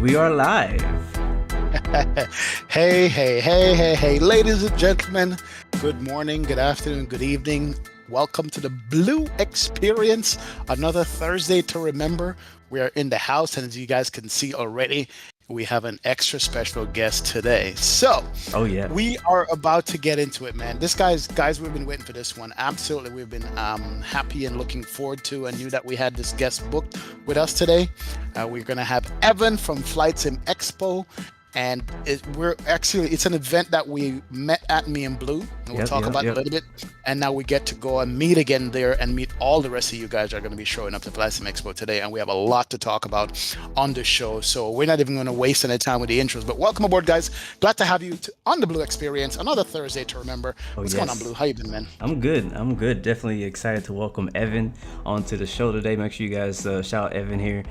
We are live. Hey, ladies and gentlemen, good morning, good afternoon, good evening. Welcome to the Blu-XPerience, another Thursday to remember. We are in the house, and as you guys can see already, we have an extra special guest today. So, we are about to get into it, man. Guys, we've been waiting for this one. Absolutely, we've been happy and looking forward to, and knew that we had this guest booked with us today. We're going to have Evan from Flight Sim Expo. And it's an event that we met at Me and Blue, and we'll talk about it a little bit. And now we get to go and meet again there and meet all the rest of you guys are going to be showing up to Flight Sim Expo today. And we have a lot to talk about on the show. So we're not even going to waste any time with the intros, but welcome aboard, guys. Glad to have you on the Blu-XPerience, another Thursday to remember. What's going on, Blue? How you been, man? I'm good. Definitely excited to welcome Evan onto the show today. Make sure you guys shout out Evan here.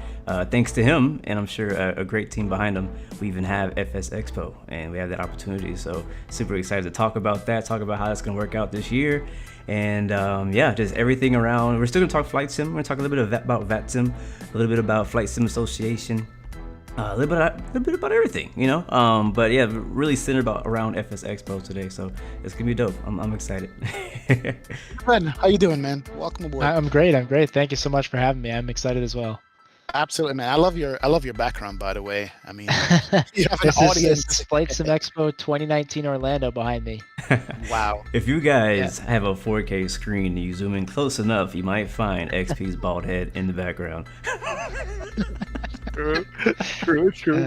Thanks to him, and I'm sure a great team behind him, we even have FS Expo, and we have that opportunity. So super excited to talk about that, talk about how that's going to work out this year, and just everything around. We're still going to talk Flight Sim. We're going to talk a little bit about Vatsim, a little bit about FlightSim Association, a little bit about everything, but yeah, really centered around FS Expo today, so it's gonna be dope. I'm excited. Ben, how you doing, man? Welcome aboard. I'm great. Thank you so much for having me. I'm excited as well. Absolutely, man. I love your background, by the way. I mean, you have an audience. This is Flight Sim Expo 2019 Orlando behind me. Wow. If you guys have a 4K screen and you zoom in close enough, you might find XP's bald head in the background. True.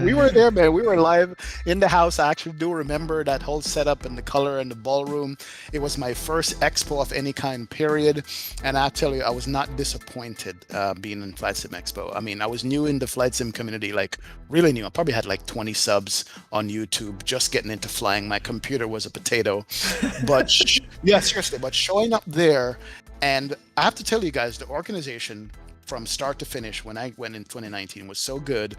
We were there, man. We were live in the house. I actually do remember that whole setup and the color and the ballroom. It was my first expo of any kind, period. And I tell you, I was not disappointed being in Flight Sim Expo. I mean, I was new in the Flight Sim community, like really new. I probably had like 20 subs on YouTube, just getting into flying. My computer was a potato. But yeah, seriously, but showing up there, and I have to tell you guys, the organization from start to finish when I went in 2019 was so good.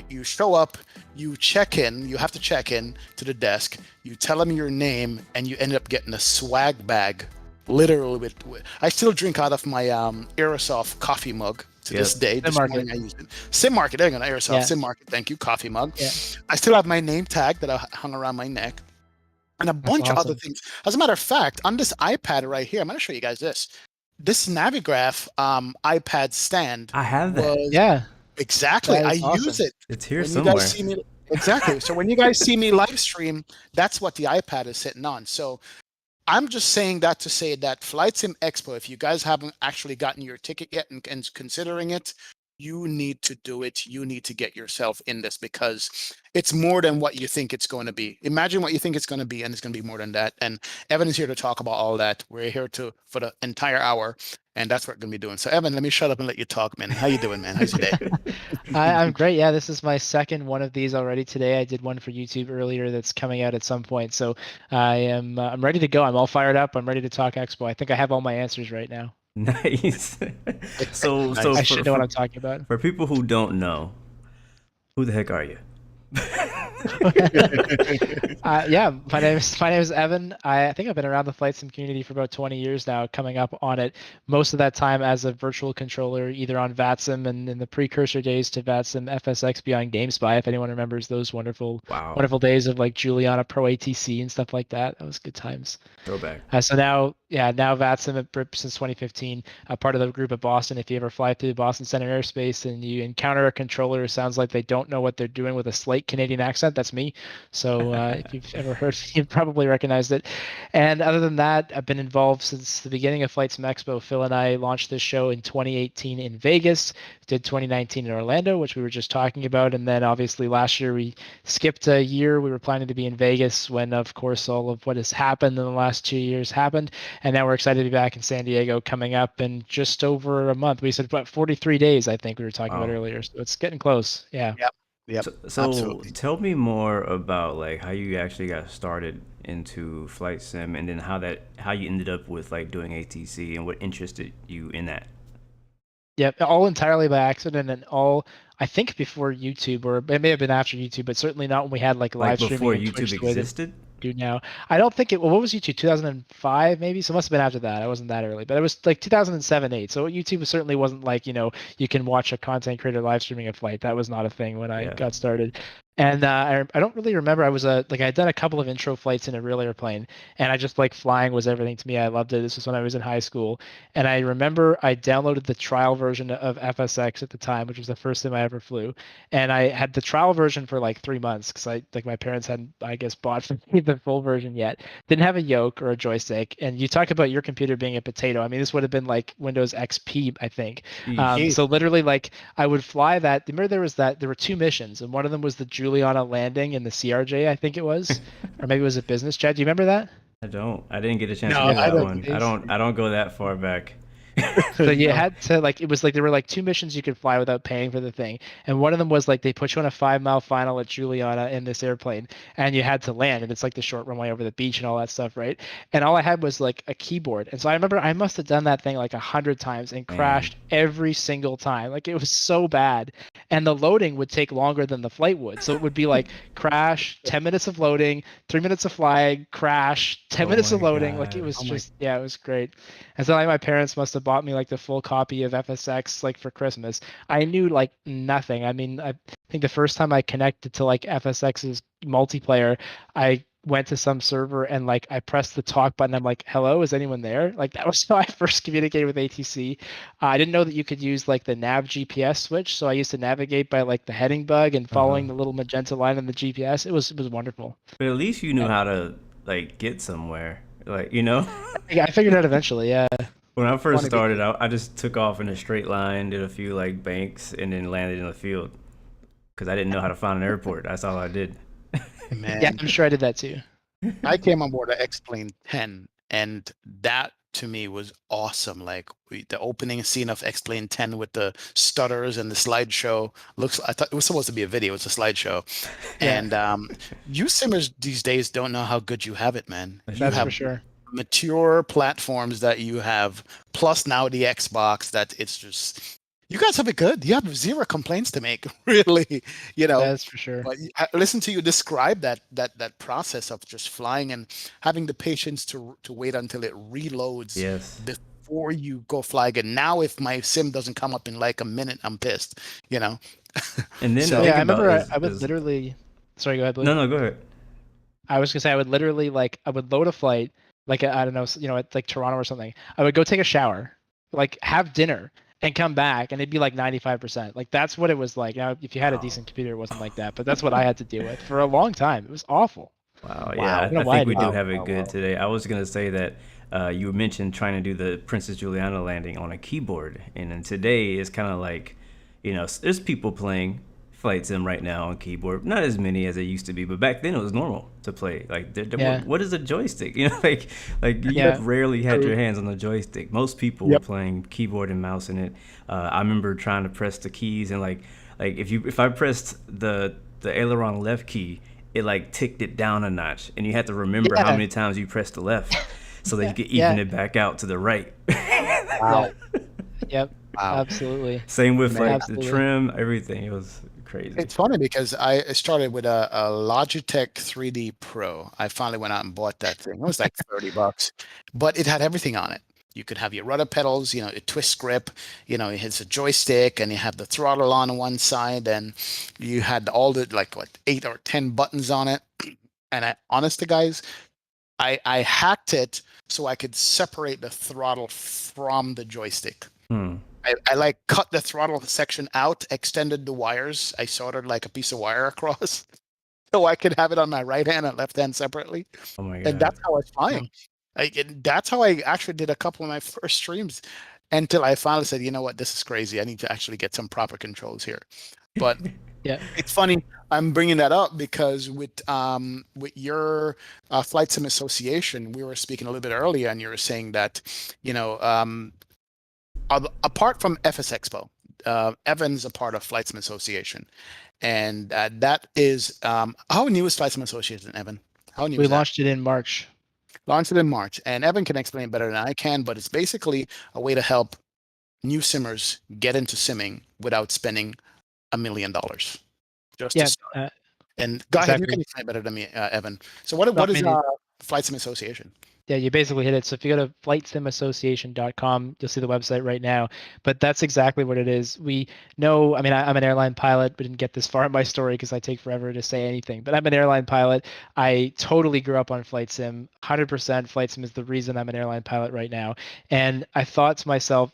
You show up, you have to check in to the desk, you tell them your name, and you end up getting a swag bag, literally with I still drink out of my Aerosoft coffee mug to this day. This morning I used it. Sim Market, there you go, Aerosoft Sim Market, thank you, coffee mug. I still have my name tag that I hung around my neck, and a bunch of other things. As a matter of fact, on this iPad right here, I'm going to show you guys this Navigraph iPad stand. I have that. Exactly. I use it. It's here somewhere. You guys see me, exactly. So when you guys see me live stream, that's what the iPad is sitting on. So I'm just saying that to say that Flight Sim Expo, if you guys haven't actually gotten your ticket yet and considering it, you need to do it. You need to get yourself in this, because it's more than what you think it's going to be. Imagine what you think it's going to be, and it's going to be more than that. And Evan is here to talk about all that. We're here for the entire hour, and that's what we're going to be doing. So Evan, let me shut up and let you talk, man. How you doing, man? How's your day? I'm great. Yeah, this is my second one of these already today. I did one for YouTube earlier that's coming out at some point. So I'm ready to go. I'm all fired up. I'm ready to talk Expo. I think I have all my answers right now. Nice. So I should know what I'm talking about. For people who don't know, who the heck are you? My name is Evan. I think I've been around the Flight Sim community for about 20 years now, coming up on it most of that time as a virtual controller, either on Vatsim and in the precursor days to Vatsim FSX on GameSpy, if anyone remembers those wonderful days of like Juliana Pro ATC and stuff like that. That was good times. Throwback. So now Vatsim since 2015, part of the group at Boston. If you ever fly through the Boston Center airspace and you encounter a controller who sounds like they don't know what they're doing with a slight Canadian accent, that's me. So if you've ever heard, you've probably recognized it. And other than that, I've been involved since the beginning of Flight Sim Expo. Phil and I launched this show in 2018 in Vegas, did 2019 in Orlando, which we were just talking about. And then obviously last year we skipped a year. We were planning to be in Vegas when, of course, all of what has happened in the last 2 years happened. And now we're excited to be back in San Diego coming up in just over a month. We said about 43 days, I think we were talking about earlier. So it's getting close. Yeah. Yep. So tell me more about like how you actually got started into Flight Sim, and then how you ended up with like doing ATC, and what interested you in that. Yeah, all entirely by accident, and all I think before YouTube, or it may have been after YouTube, but certainly not when we had like live streaming. Before YouTube existed. do now. I don't think it. Well, what was YouTube? 2005 maybe. So it must have been after that. I wasn't that early, but it was like 2007, 8. So YouTube certainly wasn't like you can watch a content creator live streaming a flight. That was not a thing when I got started. And I don't really remember. I was I had done a couple of intro flights in a real airplane, and I just like flying was everything to me. I loved it. This was when I was in high school, and I remember I downloaded the trial version of FSX at the time, which was the first time I ever flew, and I had the trial version for like 3 months because my parents hadn't, I guess, bought for me the full version yet. Didn't have a yoke or a joystick. And you talk about your computer being a potato. I mean, this would have been like Windows XP, I think. So literally, like I would fly that. Remember, there were 2 missions, and one of them was the Juliana landing in the CRJ, I think it was, or maybe it was a business jet. Do you remember that? I don't. I didn't get a chance to do that one. I don't go that far back. So you had to it was like there were like 2 missions you could fly without paying for the thing, and one of them was like they put you on a 5-mile final at Juliana in this airplane, and you had to land, and it's like the short runway over the beach and all that stuff, right? And all I had was like a keyboard, and so I remember I must have done that thing like 100 times and crashed every single time. Like it was so bad, and the loading would take longer than the flight would, so it would be like crash, 10 minutes of loading, 3 minutes of flying, crash, 10 minutes of loading. Like it was it was great. And so like my parents must have bought me like the full copy of FSX like for Christmas. I knew like nothing. I mean, I think the first time I connected to like FSX's multiplayer, I went to some server and like I pressed the talk button. I'm like, hello, is anyone there? Like that was how I first communicated with ATC. I didn't know that you could use like the nav GPS switch. So I used to navigate by like the heading bug and following the little magenta line on the GPS. It was wonderful. But at least you knew how to like get somewhere. Like, Yeah, I figured it out eventually. Yeah. When I first started out, I just took off in a straight line, did a few like banks, and then landed in the field because I didn't know how to find an airport. That's all I did. Man. Yeah, I'm sure I did that too. I came on board at X-Plane 10, and that to me was awesome. Like the opening scene of X-Plane 10 with the stutters and the slideshow I thought it was supposed to be a video. It's a slideshow. And you simmers these days don't know how good you have it, man. That's for sure. Mature platforms that you have, plus now the Xbox, that it's just, you guys have it good. You have 0 complaints to make, really. That's for sure. But listen to you describe that process of just flying and having the patience to wait until it reloads before you go fly again. Now, if my sim doesn't come up in like a minute, I'm pissed. And then I remember I would literally. Sorry, go ahead, Blue. No, go ahead. I was gonna say I would literally I would load a flight. Like I don't know, at like Toronto or something. I would go take a shower, like have dinner, and come back, and it'd be like 95%. Like that's what it was like. Now, if you had a decent computer, it wasn't like that, but that's what I had to deal with for a long time. It was awful. Wow. Yeah, I think we do have it good today. I was gonna say that you mentioned trying to do the Princess Juliana landing on a keyboard, and then today it's kind of like, there's people playing Flight Sim right now on keyboard, not as many as it used to be, but back then it was normal to play. Like, what is a joystick? Like you rarely had your hands on the joystick. Most people were playing keyboard and mouse in it. I remember trying to press the keys, and like if I pressed the aileron left key, it like ticked it down a notch, and you had to remember how many times you pressed the left, so that you could even it back out to the right. Wow. Yep. Wow. Absolutely. Same with the trim, everything. It was crazy. It's funny because I started with a Logitech 3D Pro. I finally went out and bought that thing. It was like $30, but it had everything on it. You could have your rudder pedals, a twist grip, it has a joystick, and you have the throttle on one side, and you had all the 8 or 10 buttons on it. And honest to guys, I hacked it so I could separate the throttle from the joystick. I cut the throttle section out, extended the wires. I soldered like a piece of wire across so I could have it on my right hand and left hand separately. Oh my God. And that's how I was flying. That's how I actually did a couple of my first streams until I finally said, you know what, this is crazy. I need to actually get some proper controls here. But it's funny. I'm bringing that up because with your Flight Sim Association, we were speaking a little bit earlier, and you were saying that, apart from FS Expo, Evan's a part of Flight Sim Association, and that is how new is Flight Sim Association, Evan? How new? We launched it in March. Launched it in March, and Evan can explain better than I can, but it's basically a way to help new simmers get into simming without spending $1 million. And go ahead, you can Exactly. explain better than me, Evan. So what I is mean, Flight Sim Association? yeah, you basically hit it. So if you go to FlightSimAssociation.com, you'll see the website right now. But that's exactly what it is. We know, I mean, I'm an airline pilot, but didn't get this far in my story because I take forever to say anything. But I'm an airline pilot. I totally grew up on Flight Sim. 100% Flight Sim is the reason I'm an airline pilot right now. And I thought to myself,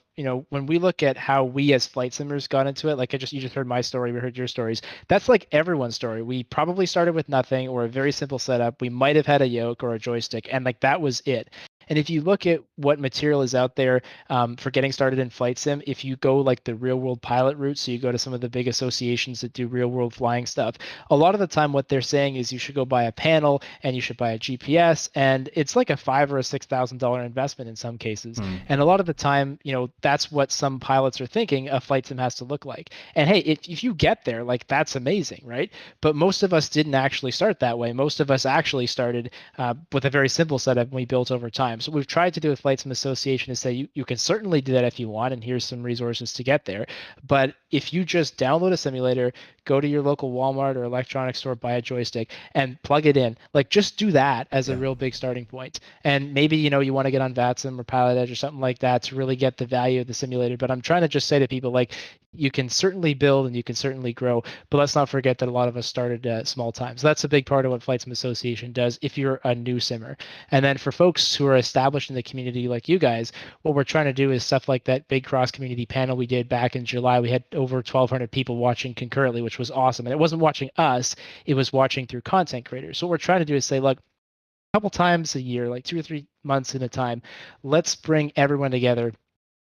when we look at how we as flight simmers got into it, like you just heard my story, we heard your stories. That's like everyone's story. We probably started with nothing or a very simple setup. We might have had a yoke or a joystick, and like that was it. And if you look at what material is out there for getting started in flight sim, if you go like the real world pilot route, so you go to some of the big associations that do real world flying stuff, a lot of the time what they're saying is you should go buy a panel and you should buy a GPS, and it's like a $5,000 or a $6,000 investment in some cases. And a lot of the time, that's what some pilots are thinking a flight sim has to look like. And hey, if you get there, like that's amazing, right? But most of us didn't actually start that way. Most of us actually started with a very simple setup and we built over time. So what we've tried to do with FlightSim Association is say you can certainly do that if you want, and here's some resources to get there. But if you just download a simulator, go to your local Walmart or electronics store, buy a joystick, and plug it in, like just do that as a Yeah. real big starting point. And maybe you want to get on Vatsim or Pilot Edge or something like that to really get the value of the simulator. But I'm trying to just say to people like you can certainly build and you can certainly grow, but let's not forget that a lot of us started at small times. So that's a big part of what FlightSim Association does if you're a new simmer. And then for folks who are established in the community like you guys, what we're trying to do is stuff like that big cross community panel we did back in July. We had over 1,200 people watching concurrently, which was awesome. And it wasn't watching us, it was watching through content creators. So what we're trying to do is say, look, a couple times a year, like 2 or 3 months at a time, let's bring everyone together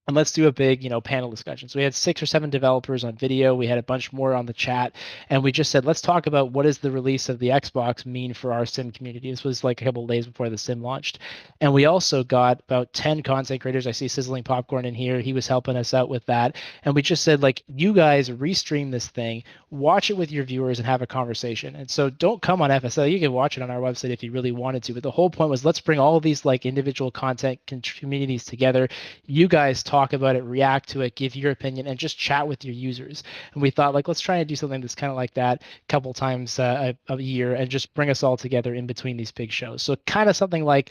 and let's do a big, panel discussion. So we had 6 or 7 developers on video. We had a bunch more on the chat, and we just said, let's talk about what does the release of the Xbox mean for our sim community. This was like a couple of days before the sim launched, and we also got about 10 content creators. I see Sizzling Popcorn in here. He was helping us out with that, and we just said, like, you guys restream this thing, watch it with your viewers, and have a conversation. And so don't come on FSL. You can watch it on our website if you really wanted to. But the whole point was let's bring all of these like individual content communities together. You guys talk about it, react to it, give your opinion, and just chat with your users. And we thought, like, let's try and do something that's kind of like that a couple times a year and just bring us all together in between these big shows. So kind of something like,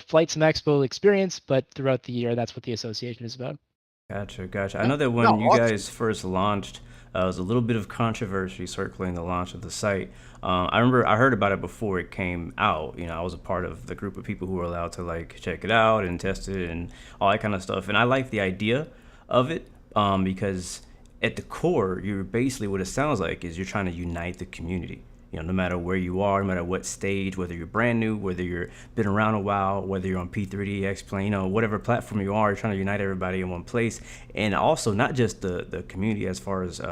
Flight Sim Expo experience, but throughout the year, that's what the association is about. Gotcha. I Yeah. know that No, when you awesome. guys first launched, there was a little bit of controversy circling the launch of the site. I remember I heard about it before it came out. I was a part of the group of people who were allowed to like check it out and test it and all that kind of stuff. And I like the idea of it because at the core, you're basically what it sounds like is you're trying to unite the community. No matter where you are, no matter what stage, whether you're brand new, whether you're been around a while, whether you're on P3D, X-Plane, whatever platform you are, you're trying to unite everybody in one place. And also not just the community as far as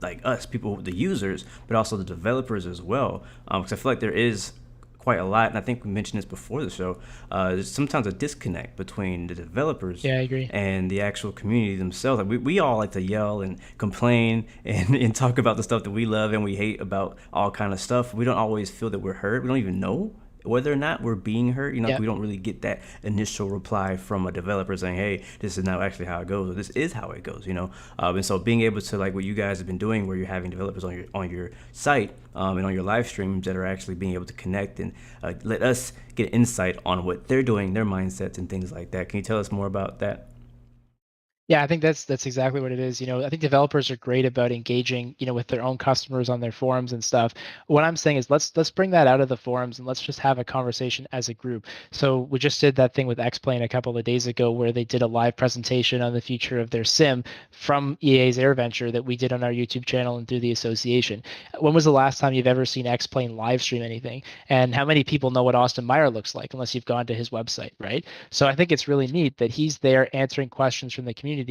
like us, people, the users, but also the developers as well. Because I feel like there is quite a lot, and I think we mentioned this before the show. There's sometimes a disconnect between the developers Yeah, I agree. and the actual community themselves. Like we all like to yell and complain and talk about the stuff that we love and we hate about all kind of stuff. We don't always feel that we're heard. We don't even know whether or not we're being heard. Yeah. We don't really get that initial reply from a developer saying, hey, this is not actually how it goes, or this is how it goes. And so being able to, like what you guys have been doing, where you're having developers on your site and on your live streams that are actually being able to connect and let us get insight on what they're doing, their mindsets and things like that. Can you tell us more about that? Yeah, I think that's exactly what it is. I think developers are great about engaging, with their own customers on their forums and stuff. What I'm saying is let's bring that out of the forums and let's just have a conversation as a group. So we just did that thing with X-Plane a couple of days ago where they did a live presentation on the future of their sim from EA's AirVenture that we did on our YouTube channel and through the association. When was the last time you've ever seen X-Plane live stream anything? And how many people know what Austin Meyer looks like unless you've gone to his website, right? So I think it's really neat that he's there answering questions from the community.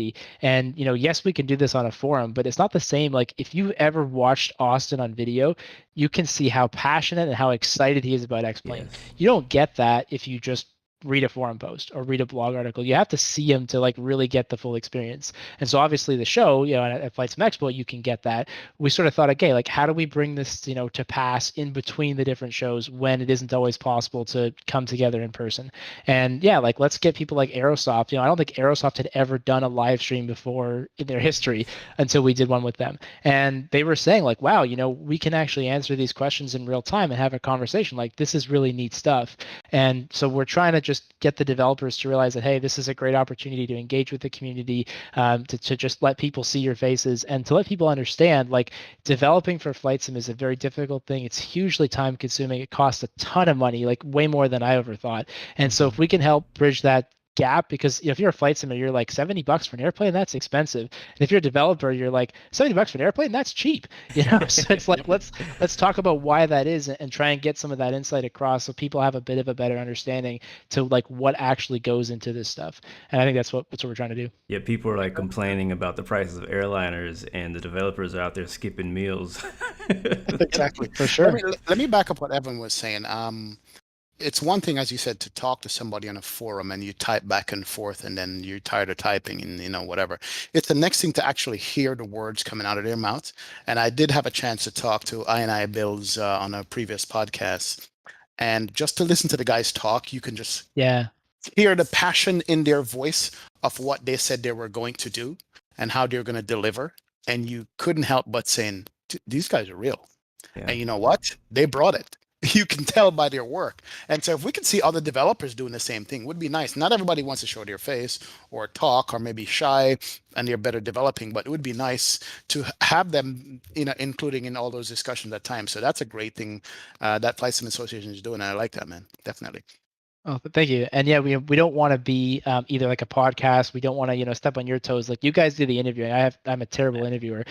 And yes, we can do this on a forum, but it's not the same. Like if you ever watched Austin on video, you can see how passionate and how excited he is about X-Plane. Yes. You don't get that if you just read a forum post or read a blog article. You have to see them to like really get the full experience. And so obviously the show, at Flight Sim Expo, you can get that. We sort of thought, okay, like how do we bring this, to pass in between the different shows when it isn't always possible to come together in person? And yeah, like let's get people like Aerosoft. I don't think Aerosoft had ever done a live stream before in their history until we did one with them. And they were saying like, wow, we can actually answer these questions in real time and have a conversation. Like this is really neat stuff. And so we're trying to just get the developers to realize that, hey, this is a great opportunity to engage with the community, to just let people see your faces and to let people understand like developing for Flight Sim is a very difficult thing. It's hugely time consuming. It costs a ton of money, like way more than I ever thought. And so if we can help bridge that gap, because if you're a flight simmer, you're like $70 for an airplane, that's expensive. And if you're a developer, you're like $70 for an airplane, that's cheap. So it's like let's talk about why that is and try and get some of that insight across so people have a bit of a better understanding to like what actually goes into this stuff. And I think that's what we're trying to do. Yeah, people are like complaining about the prices of airliners, and the developers are out there skipping meals. Exactly. For sure. Let me back up what Evan was saying. It's one thing, as you said, to talk to somebody on a forum and you type back and forth and then you're tired of typing and whatever. It's the next thing to actually hear the words coming out of their mouth. And I did have a chance to talk to I Bills on a previous podcast. And just to listen to the guys talk, you can just hear the passion in their voice of what they said they were going to do and how they're going to deliver. And you couldn't help but saying, these guys are real. Yeah. And you know what? They brought it. You can tell by their work. And so if we could see other developers doing the same thing, would be nice. Not everybody wants to show their face or talk or maybe shy and they're better developing, but it would be nice to have them, including in all those discussions at times. So that's a great thing that Flight Sim Association is doing. And I like that, man. Definitely. Oh, thank you. And yeah, we don't want to be either like a podcast. We don't want to, step on your toes. Like you guys do the interviewing. I'm a terrible interviewer.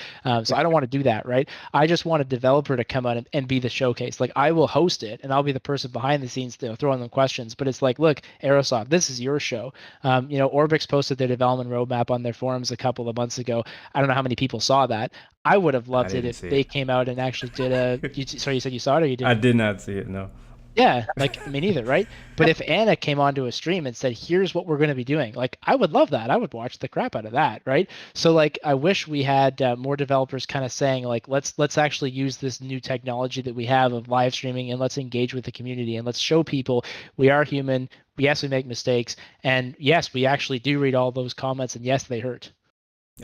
So I don't want to do that, right? I just want a developer to come out and be the showcase. Like I will host it and I'll be the person behind the scenes, throwing them questions. But it's like, look, Aerosoft, this is your show. Orbix posted their development roadmap on their forums a couple of months ago. I don't know how many people saw that. I would have loved it if they came out and actually did sorry, you said you saw it or you didn't? I did not see it, no. Yeah, like me neither, right? But if Anna came onto a stream and said, "Here's what we're going to be doing," like I would love that. I would watch the crap out of that, right? So like I wish we had more developers kind of saying like, let's actually use this new technology that we have of live streaming and let's engage with the community and let's show people we are human. Yes, we make mistakes, and yes, we actually do read all those comments, and yes, they hurt.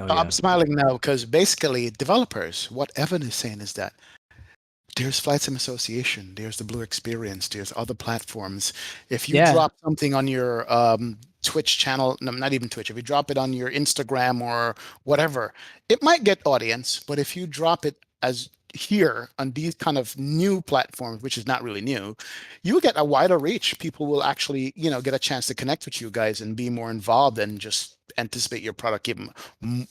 Oh, yeah. I'm smiling now because basically developers, what Evan is saying is that there's Flight Sim Association, there's the Blu-XPerience, there's other platforms. If you drop something on your Twitch channel, no, not even Twitch, if you drop it on your Instagram or whatever, it might get audience, but if you drop it as here on these kind of new platforms, which is not really new, you get a wider reach. People will actually, get a chance to connect with you guys and be more involved and just anticipate your product even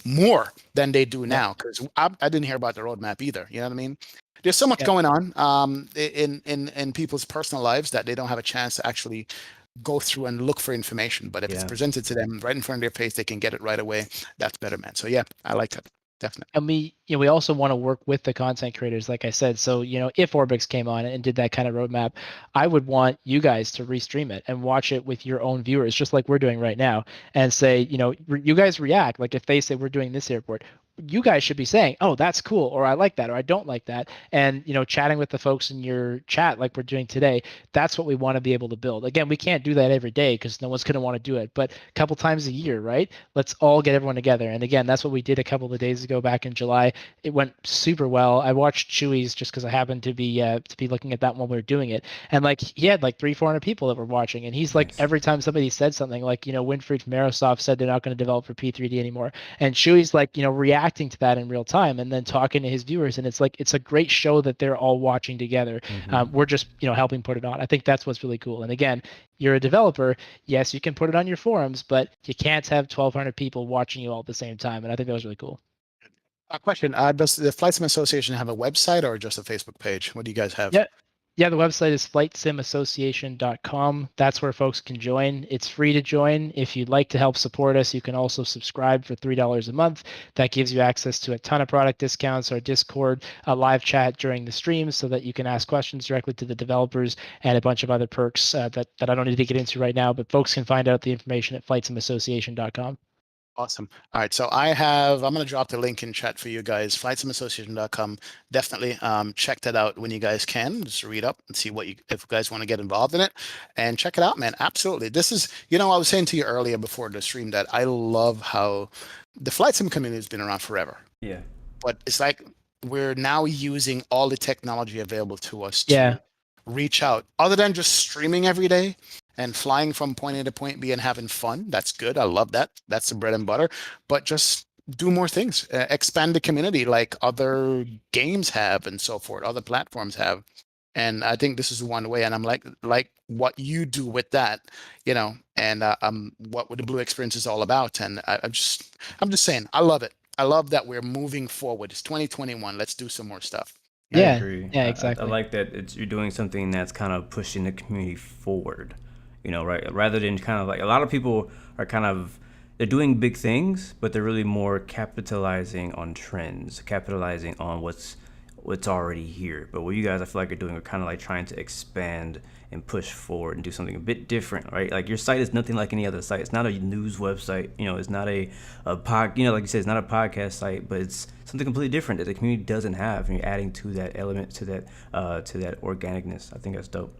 more than they do now. Because I didn't hear about the roadmap either. You know what I mean? There's so much going on in people's personal lives that they don't have a chance to actually go through and look for information. But if it's presented to them right in front of their face, they can get it right away. That's better, man. So yeah, I like that. Definitely. And we also want to work with the content creators, like I said. So, if Orbix came on and did that kind of roadmap, I would want you guys to restream it and watch it with your own viewers, just like we're doing right now, and say, you guys react. Like if they say we're doing this airport, you guys should be saying, oh, that's cool, or I like that, or I don't like that. And, chatting with the folks in your chat like we're doing today, that's what we want to be able to build. Again, we can't do that every day because no one's going to want to do it, but a couple times a year, right? Let's all get everyone together. And again, that's what we did a couple of days ago back in July. It went super well. I watched Chewy's just because I happened to be looking at that when we were doing it. And like he had like 300-400 people that were watching. And he's like, every time somebody said something like, Winfried from Aerosoft said they're not going to develop for P3D anymore. And Chewy's like, reacting to that in real time and then talking to his viewers. And it's like, it's a great show that they're all watching together. We're just, helping put it on. I think that's what's really cool. And again, you're a developer. Yes, you can put it on your forums, but you can't have 1,200 people watching you all at the same time. And I think that was really cool. A question. Does the Flight Sim Association have a website or just a Facebook page? What do you guys have? Yeah. Yeah, the website is FlightSimAssociation.com. That's where folks can join. It's free to join. If you'd like to help support us, you can also subscribe for $3 a month. That gives you access to a ton of product discounts, our Discord, a live chat during the streams so that you can ask questions directly to the developers, and a bunch of other perks that I don't need to get into right now, but folks can find out the information at FlightSimAssociation.com. Awesome. All right. So I'm going to drop the link in chat for you guys, FlightSimAssociation.com. Definitely check that out when you guys can. Just read up and see if you guys want to get involved in it, and check it out, man. Absolutely. This is, I was saying to you earlier before the stream that I love how the flight sim community has been around forever. Yeah. But it's like we're now using all the technology available to us Yeah. to reach out, other than just streaming every day and flying from point A to point B and having fun. That's good. I love that. That's the bread and butter. But just do more things, expand the community like other games have and so forth, other platforms have. And I think this is one way. And I'm like what you do with that, and what the Blu-XPerience is all about. And I'm just saying, I love it. I love that we're moving forward. It's 2021. Let's do some more stuff. I Yeah. agree. Yeah, I exactly. like that you're doing something that's kind of pushing the community forward, right? Rather than kind of like a lot of people are they're doing big things, but they're really more capitalizing on trends, capitalizing on what's already here. But what you guys, I feel like, are doing are kind of like trying to expand and push forward and do something a bit different, right? Like your site is nothing like any other site. It's not a news website, it's not a pod, like you said, it's not a podcast site, but it's something completely different that the community doesn't have, and you're adding to that element, to that organicness. I think that's dope.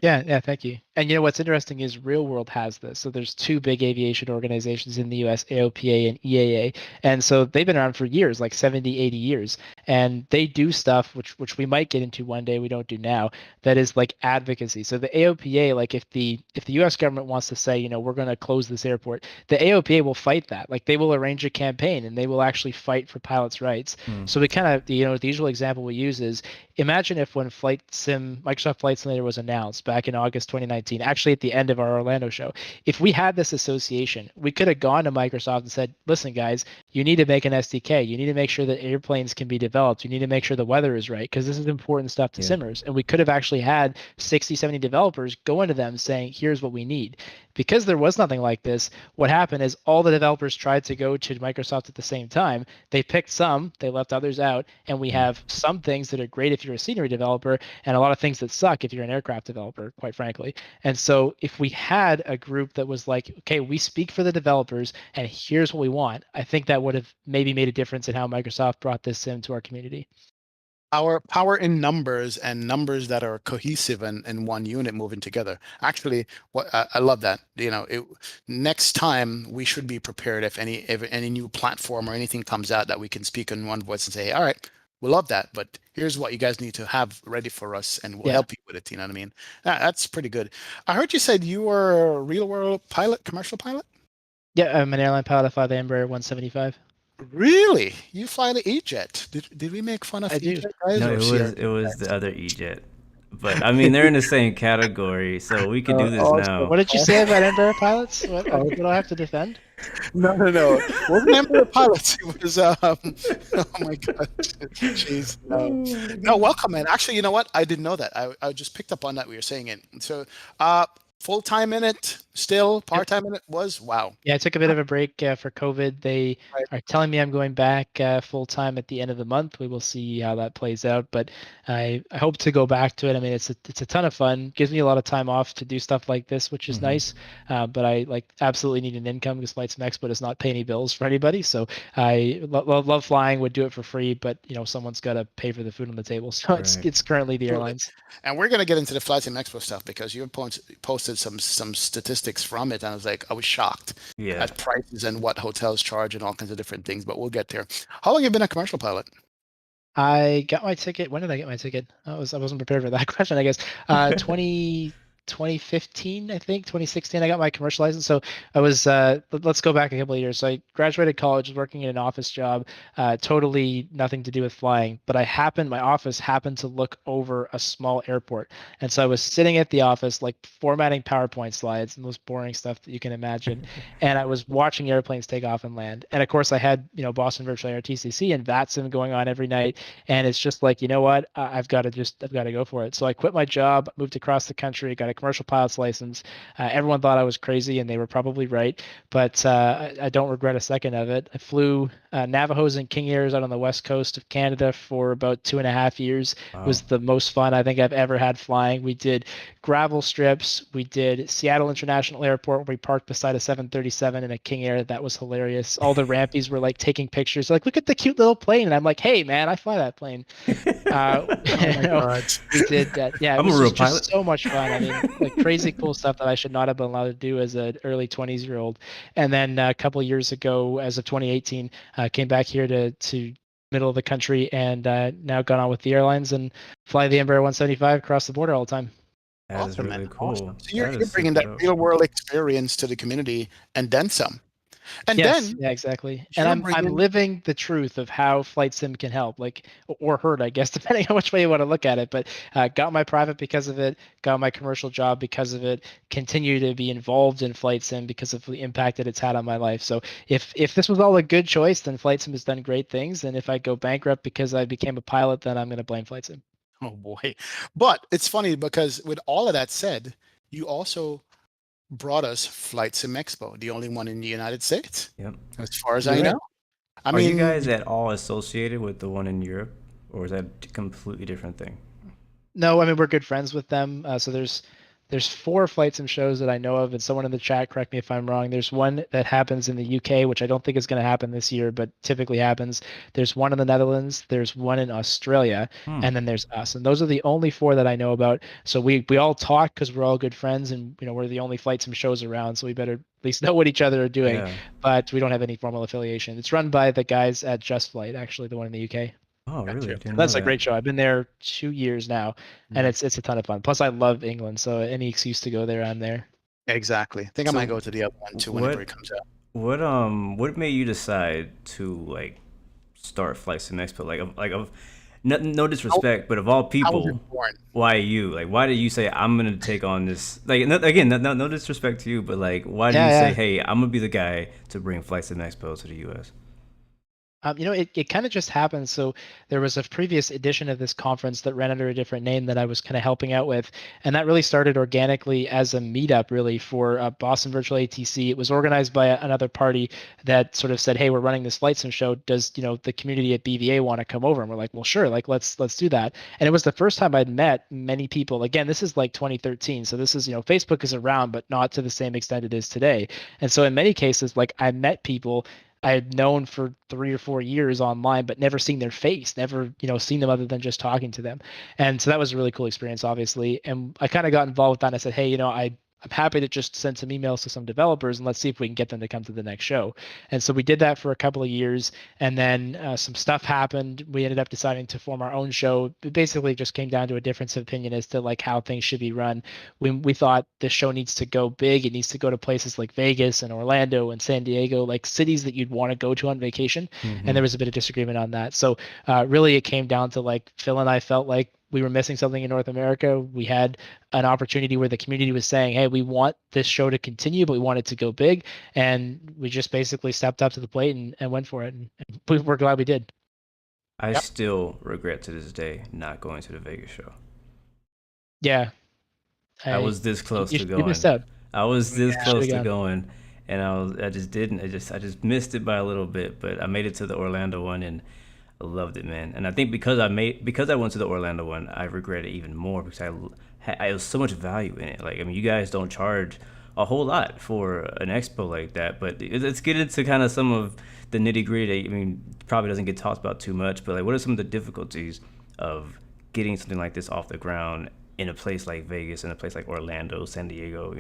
Yeah, thank you. And what's interesting is Real World has this. So there's two big aviation organizations in the US, AOPA and EAA. And so they've been around for years, like 70, 80 years. And they do stuff which we might get into one day, we don't do now, that is like advocacy. So the AOPA, like if the US government wants to say, we're going to close this airport, the AOPA will fight that. Like they will arrange a campaign and they will actually fight for pilots' rights. So we kind of, the usual example we use is, imagine if when Microsoft Flight Simulator was announced back in August 2019, actually at the end of our Orlando show, if we had this association, we could have gone to Microsoft and said, listen, guys, you need to make an SDK. You need to make sure that airplanes can be developed. You need to make sure the weather is right, because this is important stuff to simmers. And we could have actually had 60, 70 developers go into them saying, here's what we need. Because there was nothing like this, what happened is all the developers tried to go to Microsoft at the same time. They picked some, they left others out, and we have some things that are great if you're a scenery developer, and a lot of things that suck if you're an aircraft developer, quite frankly. And so if we had a group that was like, okay, we speak for the developers, and here's what we want, I think that would have maybe made a difference in how Microsoft brought this sim to our community. Power in numbers, and numbers that are cohesive and in one unit moving together. Actually, what I love that. Next time we should be prepared if any new platform or anything comes out that we can speak in one voice and say, all right, we love that, but here's what you guys need to have ready for us, and we'll help you with it. You know what I mean? That's pretty good. I heard you said you were a real world pilot, commercial pilot. Yeah, I'm an airline pilot. I fly the Embraer 175. Really? You fly the E-Jet? Did we make fun of E-Jet guys? No, it was the other E-Jet. But I mean, they're in the same category, so we could do this now. What did you say about Embraer pilots? What do I have to defend? No. It wasn't Embraer pilots. It was oh my god, jeez. No, welcome, man. Actually, you know what? I didn't know that. I just picked up on that we were saying it. So, full time in it, still part time in it was wow. Yeah, I took a bit of a break for COVID. They are telling me I'm going back full time at the end of the month. We will see how that plays out, but I hope to go back to it. I mean, it's a ton of fun. Gives me a lot of time off to do stuff like this, which is nice. But I absolutely need an income, because FlightSim Expo does not pay any bills for anybody. So I love flying, would do it for free, but someone's got to pay for the food on the table. So it's currently the airlines. And we're gonna get into the FlightSim Expo stuff, because you posted some statistics from it, and I was shocked at prices and what hotels charge and all kinds of different things. But we'll get there. How long have you been a commercial pilot? I got my ticket. When did I get my ticket? I wasn't prepared for that question, I guess. 20 2015, I think 2016, I got my commercial license. So I was, let's go back a couple of years. So I graduated college, was working in an office job, totally nothing to do with flying. But my office happened to look over a small airport. And so I was sitting at the office, like formatting PowerPoint slides, the most boring stuff that you can imagine. And I was watching airplanes take off and land. And of course, I had, Boston Virtual Air TCC and Vatsim going on every night. And it's just like, you know what? I've got to go for it. So I quit my job, moved across the country, got a commercial pilot's license. Everyone thought I was crazy, and they were probably right. But I don't regret a second of it. I flew Navajos and King Airs out on the west coast of Canada for about 2.5 years. It Wow. was the most fun I think I've ever had flying. We did gravel strips. We did Seattle International Airport, where we parked beside a 737 and a King Air. That was hilarious. All the rampies were like taking pictures, like, look at the cute little plane. And I'm like, hey, man, I fly that plane. Oh my God. We did that. Yeah, it I'm a was real just pilot. so much fun. I mean, like crazy cool stuff that I should not have been allowed to do as an early 20s-year-old. And then a couple of years ago, as of 2018, came back here to middle of the country, and now gone on with the airlines and fly the Embraer 175 across the border all the time. That is Awesome, man. really Awesome. cool. So you're, That you're is bringing super that dope. real world experience to the community and then some. And Yes, then yeah, exactly. And you're I'm bringing, living the truth of how Flight Sim can help, like, or hurt, I guess, depending on which way you want to look at it. But got my private because of it, got my commercial job because of it, continue to be involved in Flight Sim because of the impact that it's had on my life. So if this was all a good choice, then Flight Sim has done great things. And if I go bankrupt because I became a pilot, then I'm going to blame Flight Sim. oh boy. But it's funny because with all of that said, you also brought us Flight Sim Expo, the only one in the United States, Yep. as far as You're I right. know. I Are you mean, guys at all associated with the one in Europe, or is that a completely different thing? No, I mean we're good friends with them. So there's 4 Flight Sim shows that I know of, and someone in the chat, correct me if I'm wrong. There's one that happens in the UK, which I don't think is going to happen this year, but typically happens. There's one in the Netherlands. There's one in Australia, Hmm. and then there's us. And those are the only 4 that I know about. So we all talk because we're all good friends, and we're the only Flight Sim shows around. So we better at least know what each other are doing. Yeah. But we don't have any formal affiliation. It's run by the guys at Just Flight, actually, the one in the UK. Oh, really? I gotcha. didn't know That's a that. great show. I've been there 2 years now, and Mhm. it's a ton of fun. Plus, I love England, so any excuse to go there, I'm there. Exactly. I think I might So, go to the other one too whenever what it comes out. what made you decide to like start Flight Sim Expo? No How, disrespect, but of all how was it people, born? why you? Like, why did you say I'm gonna take on this? Like, again, no disrespect to you, but like, why did Yeah, you say, yeah. hey, I'm gonna be the guy to bring Flight Sim Expo to the U.S.? It kind of just happened. So there was a previous edition of this conference that ran under a different name that I was kind of helping out with, and that really started organically as a meetup, really for Boston Virtual ATC. It was organized by another party that sort of said, "Hey, we're running this Flight Sim show. Does the community at BVA want to come over?" And we're like, "Well, sure. Like, let's do that." And it was the first time I'd met many people. Again, this is like 2013, so this is Facebook is around, but not to the same extent it is today. And so in many cases, like I met people I had known for 3 or 4 years online, but never seen their face, never, seen them other than just talking to them. And so that was a really cool experience, obviously. And I kind of got involved with that. And I said, hey, I'm happy to just send some emails to some developers and let's see if we can get them to come to the next show. And so we did that for a couple of years. And then some stuff happened. We ended up deciding to form our own show. It basically just came down to a difference of opinion as to like how things should be run. We thought this show needs to go big. It needs to go to places like Vegas and Orlando and San Diego, like cities that you'd want to go to on vacation. And Mm-hmm. there was a bit of disagreement on that. So really, it came down to like Phil and I felt like we were missing something in North America. We had an opportunity where the community was saying, "Hey, we want this show to continue, but we want it to go big," and we just basically stepped up to the plate and went for it. And we're glad we did. I Yep. still regret to this day not going to the Vegas show. Yeah, I I was this close to you missed going. out. I was this Yeah. Should close have to gone. going, and I just didn't. I just missed it by a little bit, but I made it to the Orlando one and I loved it, man. And I think because I went to the Orlando one, I regret it even more because I was so much value in it. Like, I mean, you guys don't charge a whole lot for an expo like that, but let's get into kind of some of the nitty gritty. I mean, probably doesn't get talked about too much, but like, what are some of the difficulties of getting something like this off the ground in a place like Vegas, in a place like Orlando, San Diego?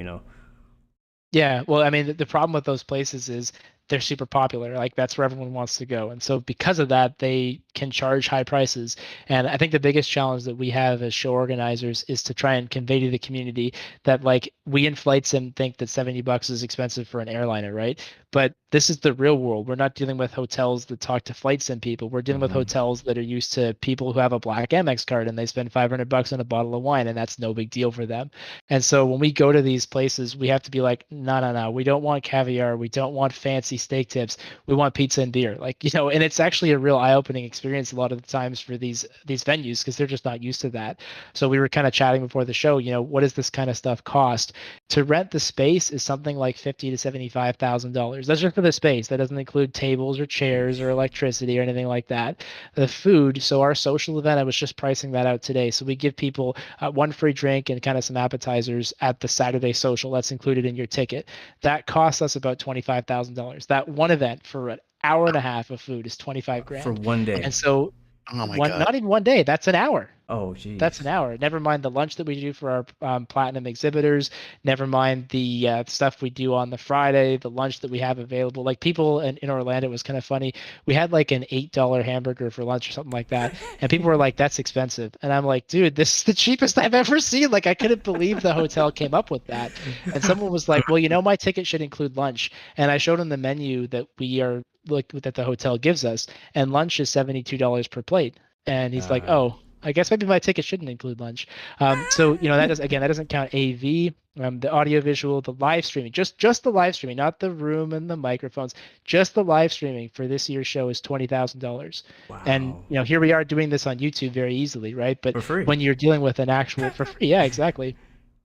Yeah, well, I mean, the problem with those places is they're super popular. Like that's where everyone wants to go. And so because of that, they can charge high prices. And I think the biggest challenge that we have as show organizers is to try and convey to the community that like we in Flight Sim think that $70 is expensive for an airliner, right? But this is the real world. We're not dealing with hotels that talk to Flight Sim people. We're dealing with Hmm. hotels that are used to people who have a black Amex card and they spend $500 on a bottle of wine, and that's no big deal for them. And so when we go to these places, we have to be like, no, no, no, we don't want caviar. We don't want fancy steak tips. We want pizza and beer. Like, and it's actually a real eye-opening experience a lot of the times for these venues because they're just not used to that. So we were kind of chatting before the show, what does this kind of stuff cost? To rent the space is something like $50 to $75,000. That's just for the space. That doesn't include tables or chairs or electricity or anything like that. The food, so our social event, I was just pricing that out today. So we give people one free drink and kind of some appetizers at the Saturday social. That's included in your ticket. That costs us about $25,000. That one event for an hour and a half of food is 25 For grand. one day. And so Oh my God. not even one day, that's an hour. Oh, That's an geez. hour. Never mind the lunch that we do for our platinum exhibitors. Never mind the stuff we do on the Friday, the lunch that we have available. Like people in Orlando, it was kind of funny. We had like an $8 hamburger for lunch or something like that. And people were like, that's expensive. And I'm like, dude, this is the cheapest I've ever seen. Like, I couldn't believe the hotel came up with that. And someone was like, well, my ticket should include lunch. And I showed him the menu that we are like that the hotel gives us. And lunch is $72 per plate. And he's like, Uh, oh, I guess maybe my ticket shouldn't include lunch. So that doesn't count AV, the audio visual, the live streaming, just the live streaming, not the room and the microphones, just the live streaming for this year's show is $20,000. And wow. here we are doing this on YouTube very easily, right? But For free. when you're dealing with an actual for free, yeah, exactly.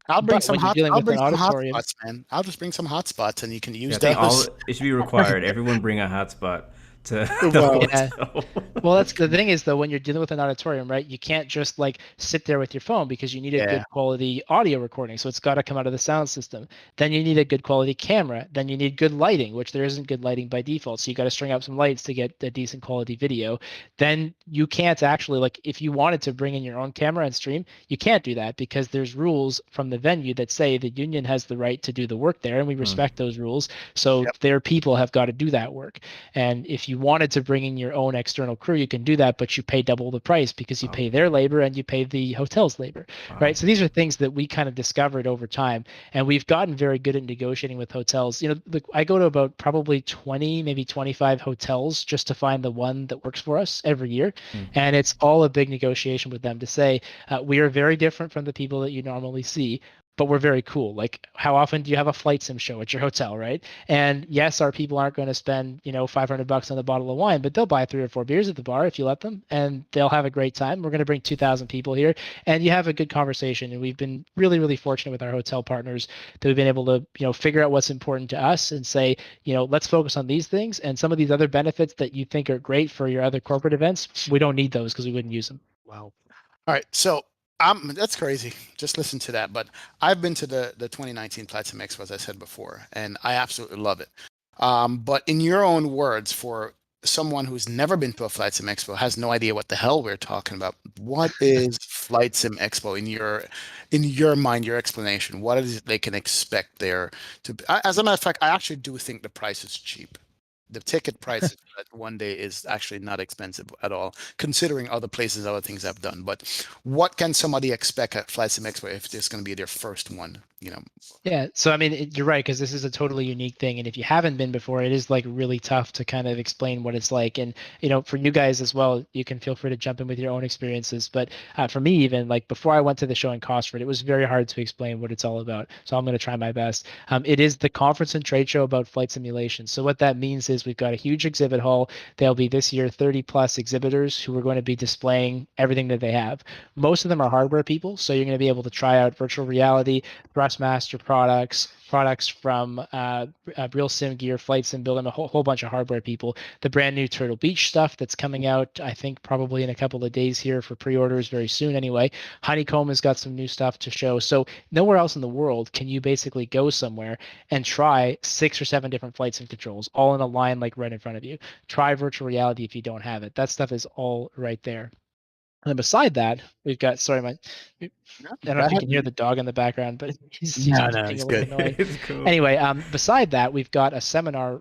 But when you're dealing I'll with bring an some auditorium, hotspots, man. I'll just bring some hotspots and you can Yeah, use I think those. it should be required. Everyone bring a hotspot to the Well, yeah. hotel. Well, that's the thing is though, when you're dealing with an auditorium, right? You can't just like sit there with your phone because you need a yeah. good quality audio recording. So it's got to come out of the sound system. Then you need a good quality camera. Then you need good lighting, which there isn't good lighting by default. So you got to string up some lights to get a decent quality video. Then you can't actually like if you wanted to bring in your own camera and stream, you can't do that because there's rules from the venue that say the union has the right to do the work there, and we Hmm. respect those rules. So Yep. their people have got to do that work. And if you wanted to bring in your own external crew, you can do that, but you pay double the price because you Wow. pay their labor and you pay the hotel's labor, Wow. right? So these are things that we kind of discovered over time, and we've gotten very good at negotiating with hotels. I go to about probably 20, maybe 25 hotels just to find the one that works for us every year, Hmm. and it's all a big negotiation with them to say we are very different from the people that you normally see. But we're very cool. Like, how often do you have a flight sim show at your hotel, right? And yes, our people aren't going to spend, $500 on a bottle of wine, but they'll buy 3 or 4 beers at the bar if you let them, and they'll have a great time. We're going to bring 2,000 people here, and you have a good conversation. And we've been really, really fortunate with our hotel partners that we've been able to, figure out what's important to us and say, let's focus on these things, and some of these other benefits that you think are great for your other corporate events, we don't need those because we wouldn't use them. Wow. All right. So that's crazy. Just listen to that. But I've been to the 2019 Flight Sim Expo, as I said before, and I absolutely love it. But in your own words, for someone who's never been to a Flight Sim Expo, has no idea what the hell we're talking about, what is Flight Sim Expo in your mind, your explanation? What is it they can expect there to be? As a matter of fact, I actually do think the price is cheap. The ticket price for that one day is actually not expensive at all, considering other places, other things I've done. But what can somebody expect at Flight Sim Expo if this is going to be their first one? Yeah, so I mean, you're right because this is a totally unique thing, and if you haven't been before, it is like really tough to kind of explain what it's like. And for you guys as well, you can feel free to jump in with your own experiences. But for me, even like before I went to the show in Cosford, it was very hard to explain what it's all about. So I'm going to try my best. It is the conference and trade show about flight simulation. So what that means is we've got a huge exhibit hall. There'll be this year 30 plus exhibitors who are going to be displaying everything that they have. Most of them are hardware people, so you're going to be able to try out virtual reality, Thrustmaster products from Real Sim Gear, Flight Sim Build, and a whole bunch of hardware people. The brand new Turtle Beach stuff that's coming out, I think probably in a couple of days here for pre-orders very soon anyway. Honeycomb has got some new stuff to show. So nowhere else in the world can you basically go somewhere and try 6 or 7 different flight sim controls all in a line like right in front of you. Try virtual reality if you don't have it. That stuff is all right there. And then beside that, we've got, sorry, I don't know Go if you ahead. can hear the dog in the background, but he's No, no, being it's a little good. annoying. It's cool. Anyway, beside that, we've got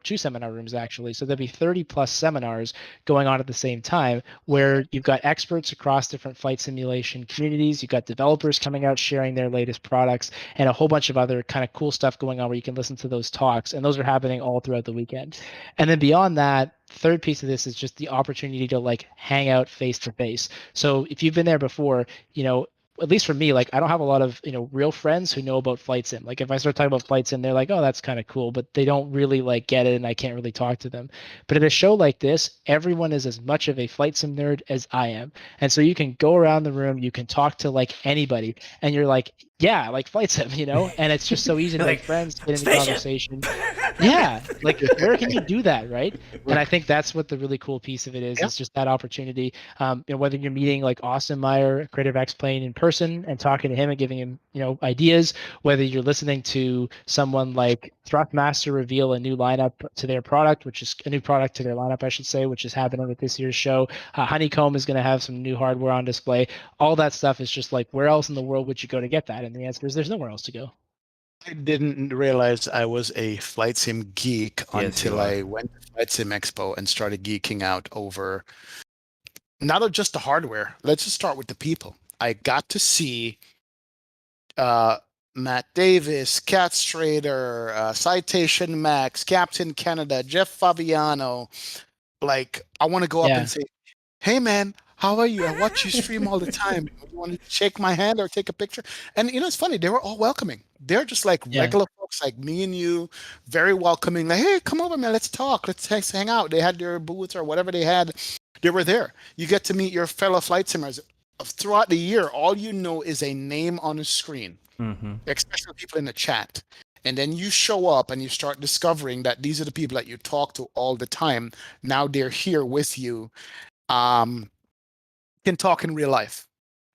two seminar rooms actually. So there'll be 30 plus seminars going on at the same time where you've got experts across different flight simulation communities. You've got developers coming out sharing their latest products and a whole bunch of other kind of cool stuff going on where you can listen to those talks. And those are happening all throughout the weekend. And then beyond that, third piece of this is just the opportunity to like hang out face to face. So if you've been there before, at least for me, like I don't have a lot of, real friends who know about flight sim. Like if I start talking about flight sim, they're like, oh, that's kind of cool, but they don't really like get it and I can't really talk to them. But at a show like this, everyone is as much of a flight sim nerd as I am. And so you can go around the room, you can talk to like anybody and you're like, yeah, like flight sim, and it's just so easy to make friends, get into spaceship. conversation. Yeah, like where can you do that, right? And I think that's what the really cool piece of it is. Yeah. It's just that opportunity. Whether you're meeting like Austin Meyer, Creative X Plane in person and talking to him and giving him, ideas, whether you're listening to someone like Thrustmaster reveal a new lineup to their product, which is a new product to their lineup, I should say, which is happening at this year's show. Honeycomb is going to have some new hardware on display. All that stuff is just like, where else in the world would you go to get that? And the answer is there's nowhere else to go. I didn't realize I was a flight sim geek Yes, you until are. I went to Flight Sim Expo and started geeking out over not just the hardware. Let's just start with the people. I got to see Matt Davis, Cat Strader, Citation Max, Captain Canada, Jeff Fabiano. Like, I want to go up Yeah. and say, hey, man, how are you? I watch you stream all the time. You want to shake my hand or take a picture? And, it's funny. They were all welcoming. They're just like Yeah. regular folks like me and you, very welcoming. Like, hey, come over, man. Let's talk. Let's hang out. They had their booths or whatever they had. They were there. You get to meet your fellow flight simmers. Throughout the year, all you know is a name on a screen, especially people in the chat. And then you show up and you start discovering that these are the people that you talk to all the time. Now they're here with you. Can talk in real life.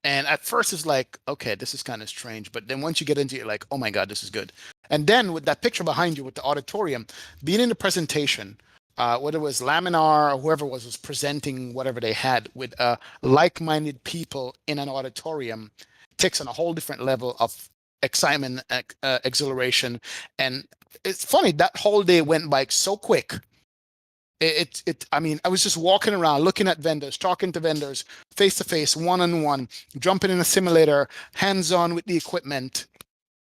And at first it's like, okay, this is kind of strange. But then once you get into it, you're like, oh my God, this is good. And then with that picture behind you with the auditorium, being in the presentation, whether it was Laminar or whoever was presenting whatever they had with like-minded people in an auditorium takes on a whole different level of excitement, exhilaration. And it's funny, that whole day went by so quick. I mean, I was just walking around, looking at vendors, talking to vendors, face to face, one-on-one, jumping in a simulator, hands-on with the equipment.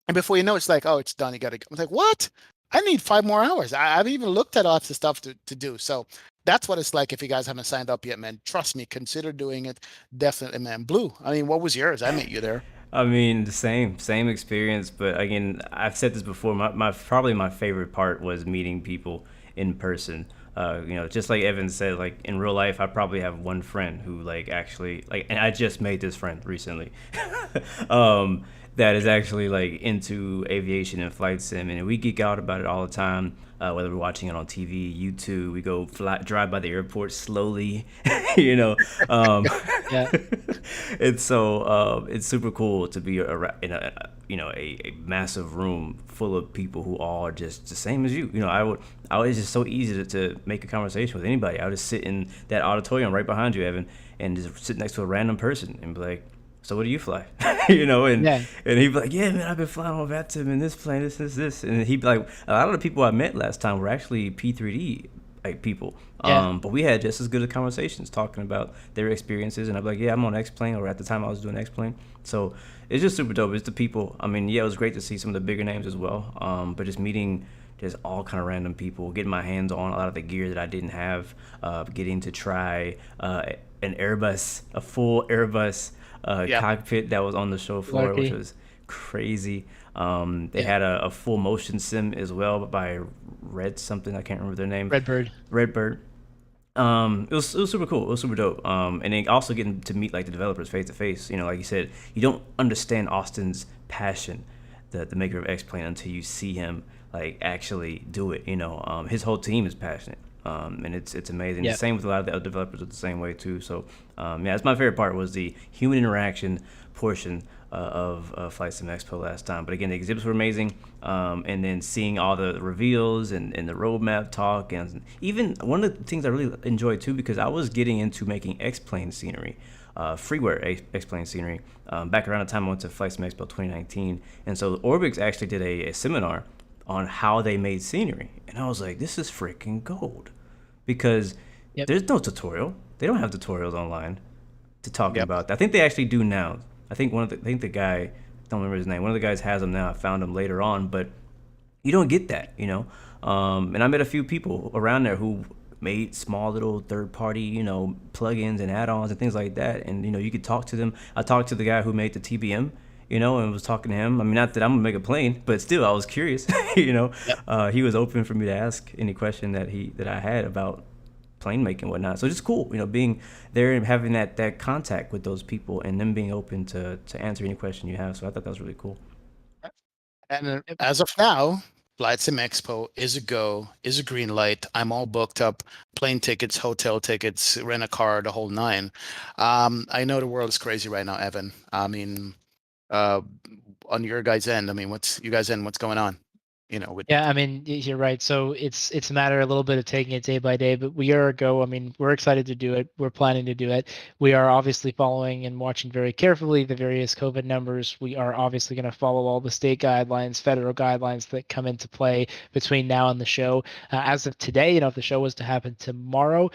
And before you know, it's like, oh, it's done. You got to go. I was like, what? I need 5 more hours. I haven't even looked at lots of stuff to do. So that's what it's like if you guys haven't signed up yet, man. Trust me, consider doing it. Definitely, man. Blue, I mean, what was yours? I met you there. I mean, the same experience, but again, I've said this before. My probably my favorite part was meeting people in person. Just like Evan said, like in real life, I probably have one friend who like actually like, and I just made this friend recently, that is actually like into aviation and flight sim, and we geek out about it all the time. Whether we're watching it on TV, YouTube, we go drive by the airport slowly, Yeah. It's so it's super cool to be in a massive room full of people who all are just the same as you. I was just so easy to make a conversation with anybody. I would just sit in that auditorium right behind you, Evan, and just sit next to a random person and be like, so what do you fly? And Yeah. and he'd be like, yeah, man, I've been flying on Vatsim and this plane, this. And he'd be like, a lot of the people I met last time were actually P3D like people. Yeah. But we had just as good of conversations talking about their experiences. And I'm like, yeah, I'm on X plane, or at the time I was doing X plane. So it's just super dope. It's the people. I mean, yeah, it was great to see some of the bigger names as well. But just meeting just all kind of random people, getting my hands on a lot of the gear that I didn't have, getting to try a full Airbus cockpit that was on the show floor, which was crazy. They had a full motion sim as well by Red something, I can't remember their name. Redbird. It was super cool. It was super dope. And then also getting to meet like the developers face to face. Like you said, you don't understand Austin's passion, the maker of X Plane, until you see him like actually do it. His whole team is passionate. and it's amazing. The Yeah. same with a lot of the other developers are the same way too. So yeah, that's my favorite part was the human interaction portion of Flight Sim Expo last time. But again, the exhibits were amazing, and then seeing all the reveals and the roadmap talk, and even one of the things I really enjoyed too, because I was getting into making X-plane scenery. Freeware X-plane scenery back around the time I went to Flight Sim Expo 2019, and so Orbix actually did a seminar on how they made scenery, and I was like, this is freaking gold, because Yep. there's no tutorial. They don't have tutorials online to talking Yep. about that. I think they actually do now. I think the guy, I don't remember his name. One of the guys has them now. I found him later on, but you don't get that, you know. And I met a few people around there who made small little third party, you know, plugins and add-ons and things like that. And you know, you could talk to them. I talked to the guy who made the TBM, you know, and was talking to him. I mean, not that I'm gonna make a plane, but still, I was curious. You know, Yep. he was open for me to ask any question that I had about plane making and whatnot. So it's just cool, you know, being there and having that contact with those people and them being open to answer any question you have. So I thought that was really cool. And Yep. as of now, Flight Sim Expo is a go, is a green light. I'm all booked up, plane tickets, hotel tickets, rent a car, the whole nine. I know the world is crazy right now, Evan. I mean, uh, on your guys' end, I mean, what's going on? You know, with Yeah, I mean, you're right. So it's a matter a little bit of taking it day by day, but we are a go. I mean, we're excited to do it. We're planning to do it. We are obviously following and watching very carefully the various COVID numbers. We are obviously going to follow all the state guidelines, federal guidelines that come into play between now and the show. As of today, you know, if the show was to happen tomorrow,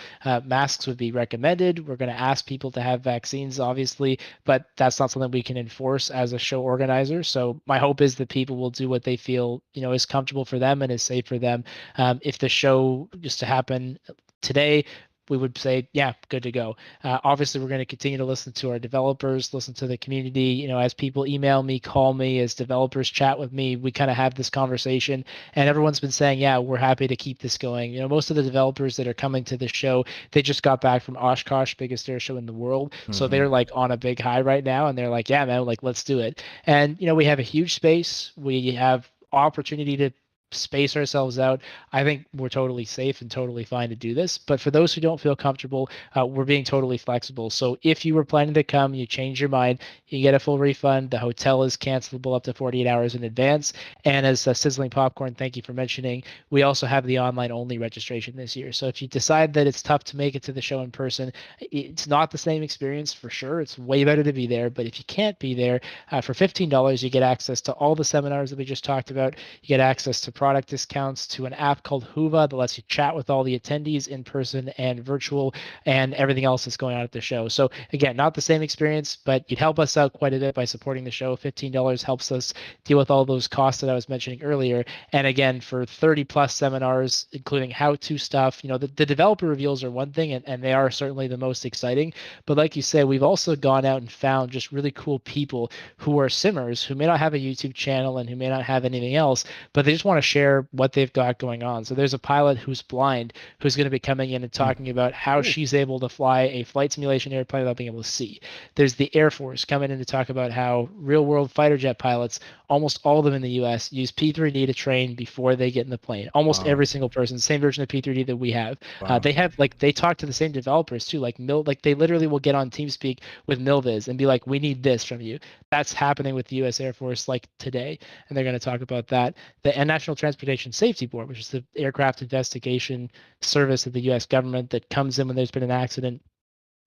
masks would be recommended. We're going to ask people to have vaccines, obviously, but that's not something we can enforce as a show organizer. So my hope is that people will do what they feel, you know, is comfortable for them and is safe for them. If the show was to happen today, we would say, yeah, good to go. Obviously, we're going to continue to listen to our developers, listen to the community. You know, as people email me, call me, as developers chat with me, we kind of have this conversation, and everyone's been saying, yeah, we're happy to keep this going. You know, most of the developers that are coming to the show, they just got back from Oshkosh, biggest air show in the world, so Mm-hmm. they're like on a big high right now, and they're like, yeah, man, like let's do it. And you know, we have a huge space. We have opportunity to space ourselves out. I think we're totally safe and totally fine to do this. But for those who don't feel comfortable, we're being totally flexible. So if you were planning to come, you change your mind, you get a full refund. The hotel is cancelable up to 48 hours in advance. And as Sizzling Popcorn, thank you for mentioning, we also have the online only registration this year. So if you decide that it's tough to make it to the show in person, it's not the same experience for sure. It's way better to be there. But if you can't be there, for $15, you get access to all the seminars that we just talked about. You get access to product discounts, to an app called Huva that lets you chat with all the attendees in person and virtual, and everything else that's going on at the show. So again, not the same experience, but you'd help us out quite a bit by supporting the show. $15 helps us deal with all those costs that I was mentioning earlier. And again, for 30 plus seminars, including how-to stuff, you know, the developer reveals are one thing, and they are certainly the most exciting. But like you say, we've also gone out and found just really cool people who are simmers, who may not have a YouTube channel and who may not have anything else, but they just want to share what they've got going on. So there's a pilot who's blind who's going to be coming in and talking about how Cool. she's able to fly a flight simulation airplane without being able to see. There's the Air Force coming in to talk about how real world fighter jet pilots, almost all of them in the US, use P3D to train before they get in the plane. Almost Wow. every single person, same version of P3D that we have. Wow. They have like they talk to the same developers too. Like they literally will get on TeamSpeak with Milviz and be like, "We need this from you." That's happening with the U.S. Air Force like today, and they're going to talk about that. The National Transportation Safety Board, which is the aircraft investigation service of the U.S. government that comes in when there's been an accident.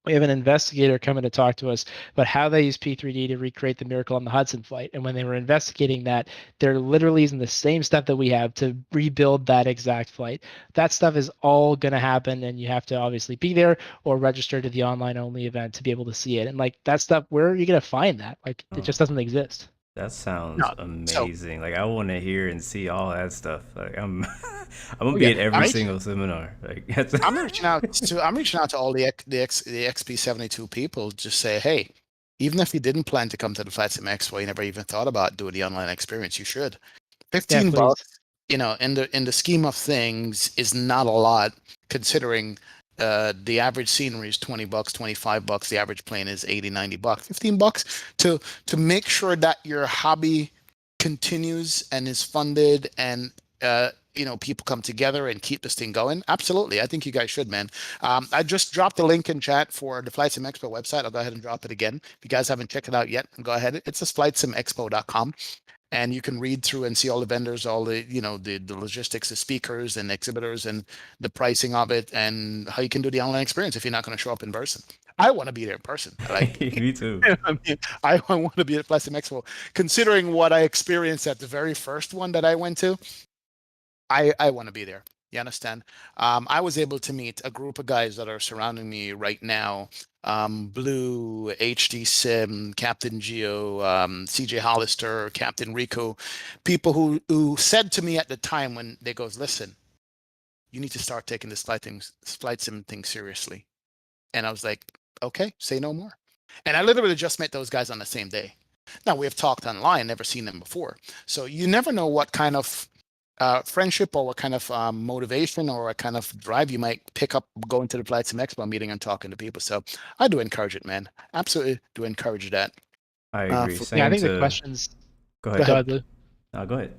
We have an investigator coming to talk to us about how they use P3D to recreate the Miracle on the Hudson flight. And when they were investigating that, they're literally using the same stuff that we have to rebuild that exact flight. That stuff is all going to happen, and you have to obviously be there or register to the online only event to be able to see it. And like that stuff, where are you going to find that? Like it Oh, just doesn't exist. that sounds no. So amazing. Like I want to hear and see all that stuff. Like I'm, I'm gonna Oh be yeah, at every I'm single seminar. Like that's I'm reaching out to all the XP72 people. Just say, hey, even if you didn't plan to come to the Flight Sim Expo, you never even thought about doing the online experience, you should. yeah, 15 please. bucks, you know, in the scheme of things is not a lot considering the average scenery is 20 bucks, 25 bucks, the average plane is 80, 90 bucks. 15 bucks to make sure that your hobby continues and is funded and people come together and keep this thing going? Absolutely. I think you guys should, man. I just dropped the link in chat for the Flight Sim Expo website. I'll go ahead and drop it again. If you guys haven't checked it out yet, go ahead. It's just FlightSimExpo.com. And you can read through and see all the vendors, all the, the logistics, the speakers and exhibitors and the pricing of it and how you can do the online experience if you're not going to show up in person. I want to be there in person. Me too. I want to be at Flight Sim Expo. Considering what I experienced at the very first one that I went to, I want to be there. You understand? I was able to meet a group of guys that are surrounding me right now. Blue, HD Sim, Captain Geo, CJ Hollister, Captain Rico, people who said to me at the time when they goes, listen, you need to start taking this flight sim thing seriously. And I was like, okay, say no more. And I literally just met those guys on the same day. Now we have talked online, never seen them before. So you never know what kind of friendship or what kind of motivation or what kind of drive you might pick up going to the Flight Sim Expo meeting and talking to people. So I do encourage it, man. Absolutely do encourage that. I agree. Yeah, I think the questions. Go ahead. Go ahead, Blue. No, go ahead.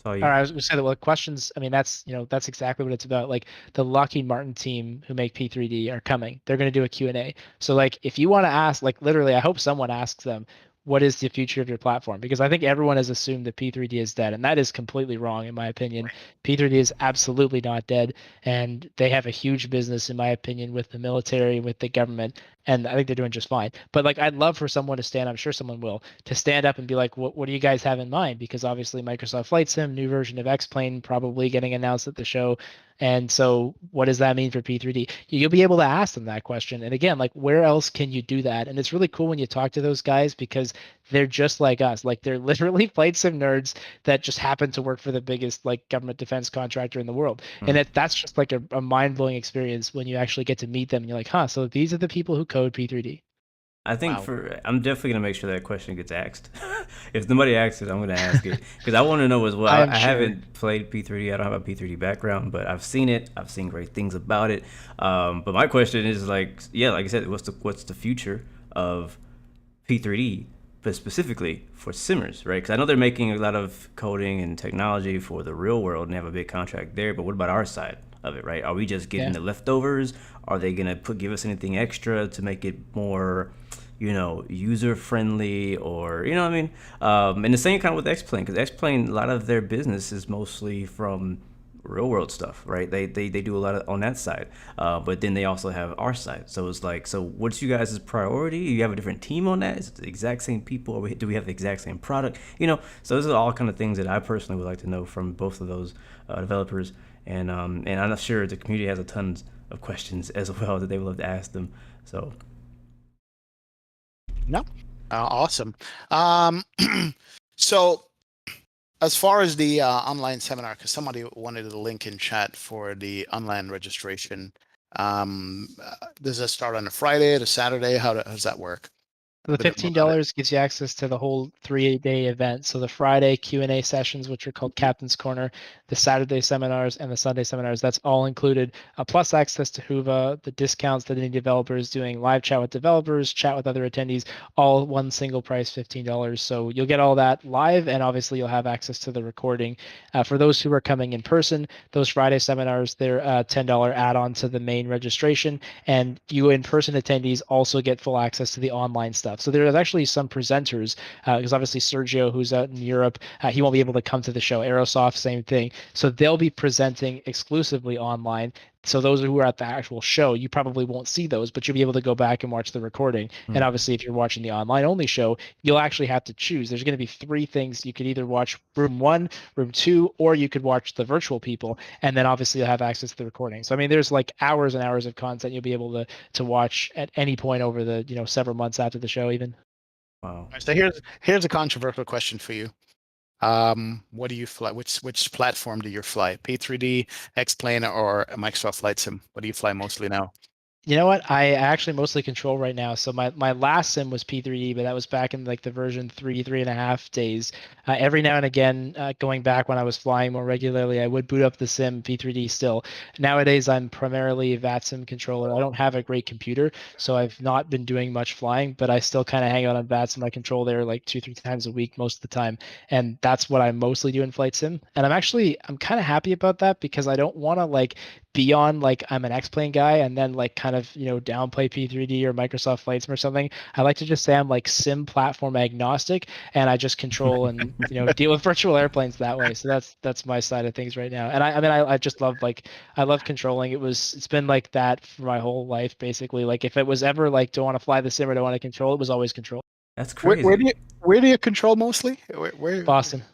All right, I was going to say that. Well, questions. I mean, that's exactly what it's about. Like the Lockheed Martin team who make P3D are coming. They're going to do a Q&A. So like, if you want to ask, like literally, I hope someone asks them, what is the future of your platform? Because I think everyone has assumed that P3D is dead, and that is completely wrong in my opinion. Right. P3D is absolutely not dead, and they have a huge business, in my opinion, with the military, with the government, and I think they're doing just fine. But like, I'd love for someone to stand, I'm sure someone will, to stand up and be like, what do you guys have in mind? Because obviously Microsoft Flight Sim, new version of X-Plane probably getting announced at the show. And so what does that mean for P3D? You'll be able to ask them that question. And again, like, where else can you do that? And it's really cool when you talk to those guys because they're just like us. Like, they're literally flight sim nerds that just happen to work for the biggest like government defense contractor in the world. And that's just like a mind-blowing experience when you actually get to meet them and you're like, huh, so these are the people who code P3D. I think I'm definitely gonna make sure that question gets asked. If nobody asks it, I'm gonna ask it because I want to know as well. I haven't played P3D. I don't have a P3D background, but I've seen it. I've seen great things about it. But my question is like, yeah, like I said, what's the future of P3D, but specifically for simmers, right? Because I know they're making a lot of coding and technology for the real world and they have a big contract there. But what about our side of it, right? Are we just getting the leftovers? Are they gonna give us anything extra to make it more, user friendly, or what I mean? And the same kind of with X-Plane, because X-Plane, a lot of their business is mostly from real world stuff, right? They do a lot on that side, but then they also have our side. So it's like, so what's you guys' priority? You have a different team on that? Is it the exact same people, or do we have the exact same product? So those are all kind of things that I personally would like to know from both of those developers. And I'm sure the community has a tons of questions as well that they would love to ask them. So. No, awesome. So as far as the online seminar, because somebody wanted a link in chat for the online registration, does it start on a Friday, to Saturday? How does that work? The $15 gives you access to the whole 3-day event. So the Friday Q&A sessions, which are called Captain's Corner, the Saturday seminars, and the Sunday seminars, that's all included. Plus access to Whova, the discounts that any developer is doing, live chat with developers, chat with other attendees, all one single price, $15. So you'll get all that live, and obviously you'll have access to the recording. For those who are coming in person, those Friday seminars, they're a $10 add-on to the main registration, and you in-person attendees also get full access to the online stuff. So there's actually some presenters, because obviously Sergio, who's out in Europe, he won't be able to come to the show. Aerosoft, same thing. So they'll be presenting exclusively online. So those who are at the actual show, you probably won't see those, but you'll be able to go back and watch the recording. And obviously, if you're watching the online only show, you'll actually have to choose. There's going to be 3 things. You could either watch room 1, room 2, or you could watch the virtual people. And then obviously you'll have access to the recording. So I mean, there's like hours and hours of content you'll be able to watch at any point over the several months after the show even. Wow. So here's a controversial question for you. What do you fly? Which platform do you fly? P3D, X-Plane, or Microsoft Flight Sim? What do you fly mostly now? You know what? I actually mostly control right now. So my last sim was P3D, but that was back in like the version 3.5 days. Every now and again, going back when I was flying more regularly, I would boot up the sim P3D still. Nowadays, I'm primarily a Vatsim controller. I don't have a great computer, so I've not been doing much flying, but I still kind of hang out on Vatsim. I control there like 2, 3 times a week most of the time, and that's what I mostly do in Flight Sim. And I'm kind of happy about that because I don't want to like beyond like I'm an X-Plane guy and then like kind of downplay P3D or Microsoft Flight Sim or something. I like to just say I'm like sim platform agnostic and I just control and deal with virtual airplanes that way. So that's my side of things right now. And I mean I just love like I love controlling. It's been like that for my whole life basically. Like if it was ever like do I want to fly the sim or do I want to control, it was always control. That's Where crazy. do you control mostly? Where Boston.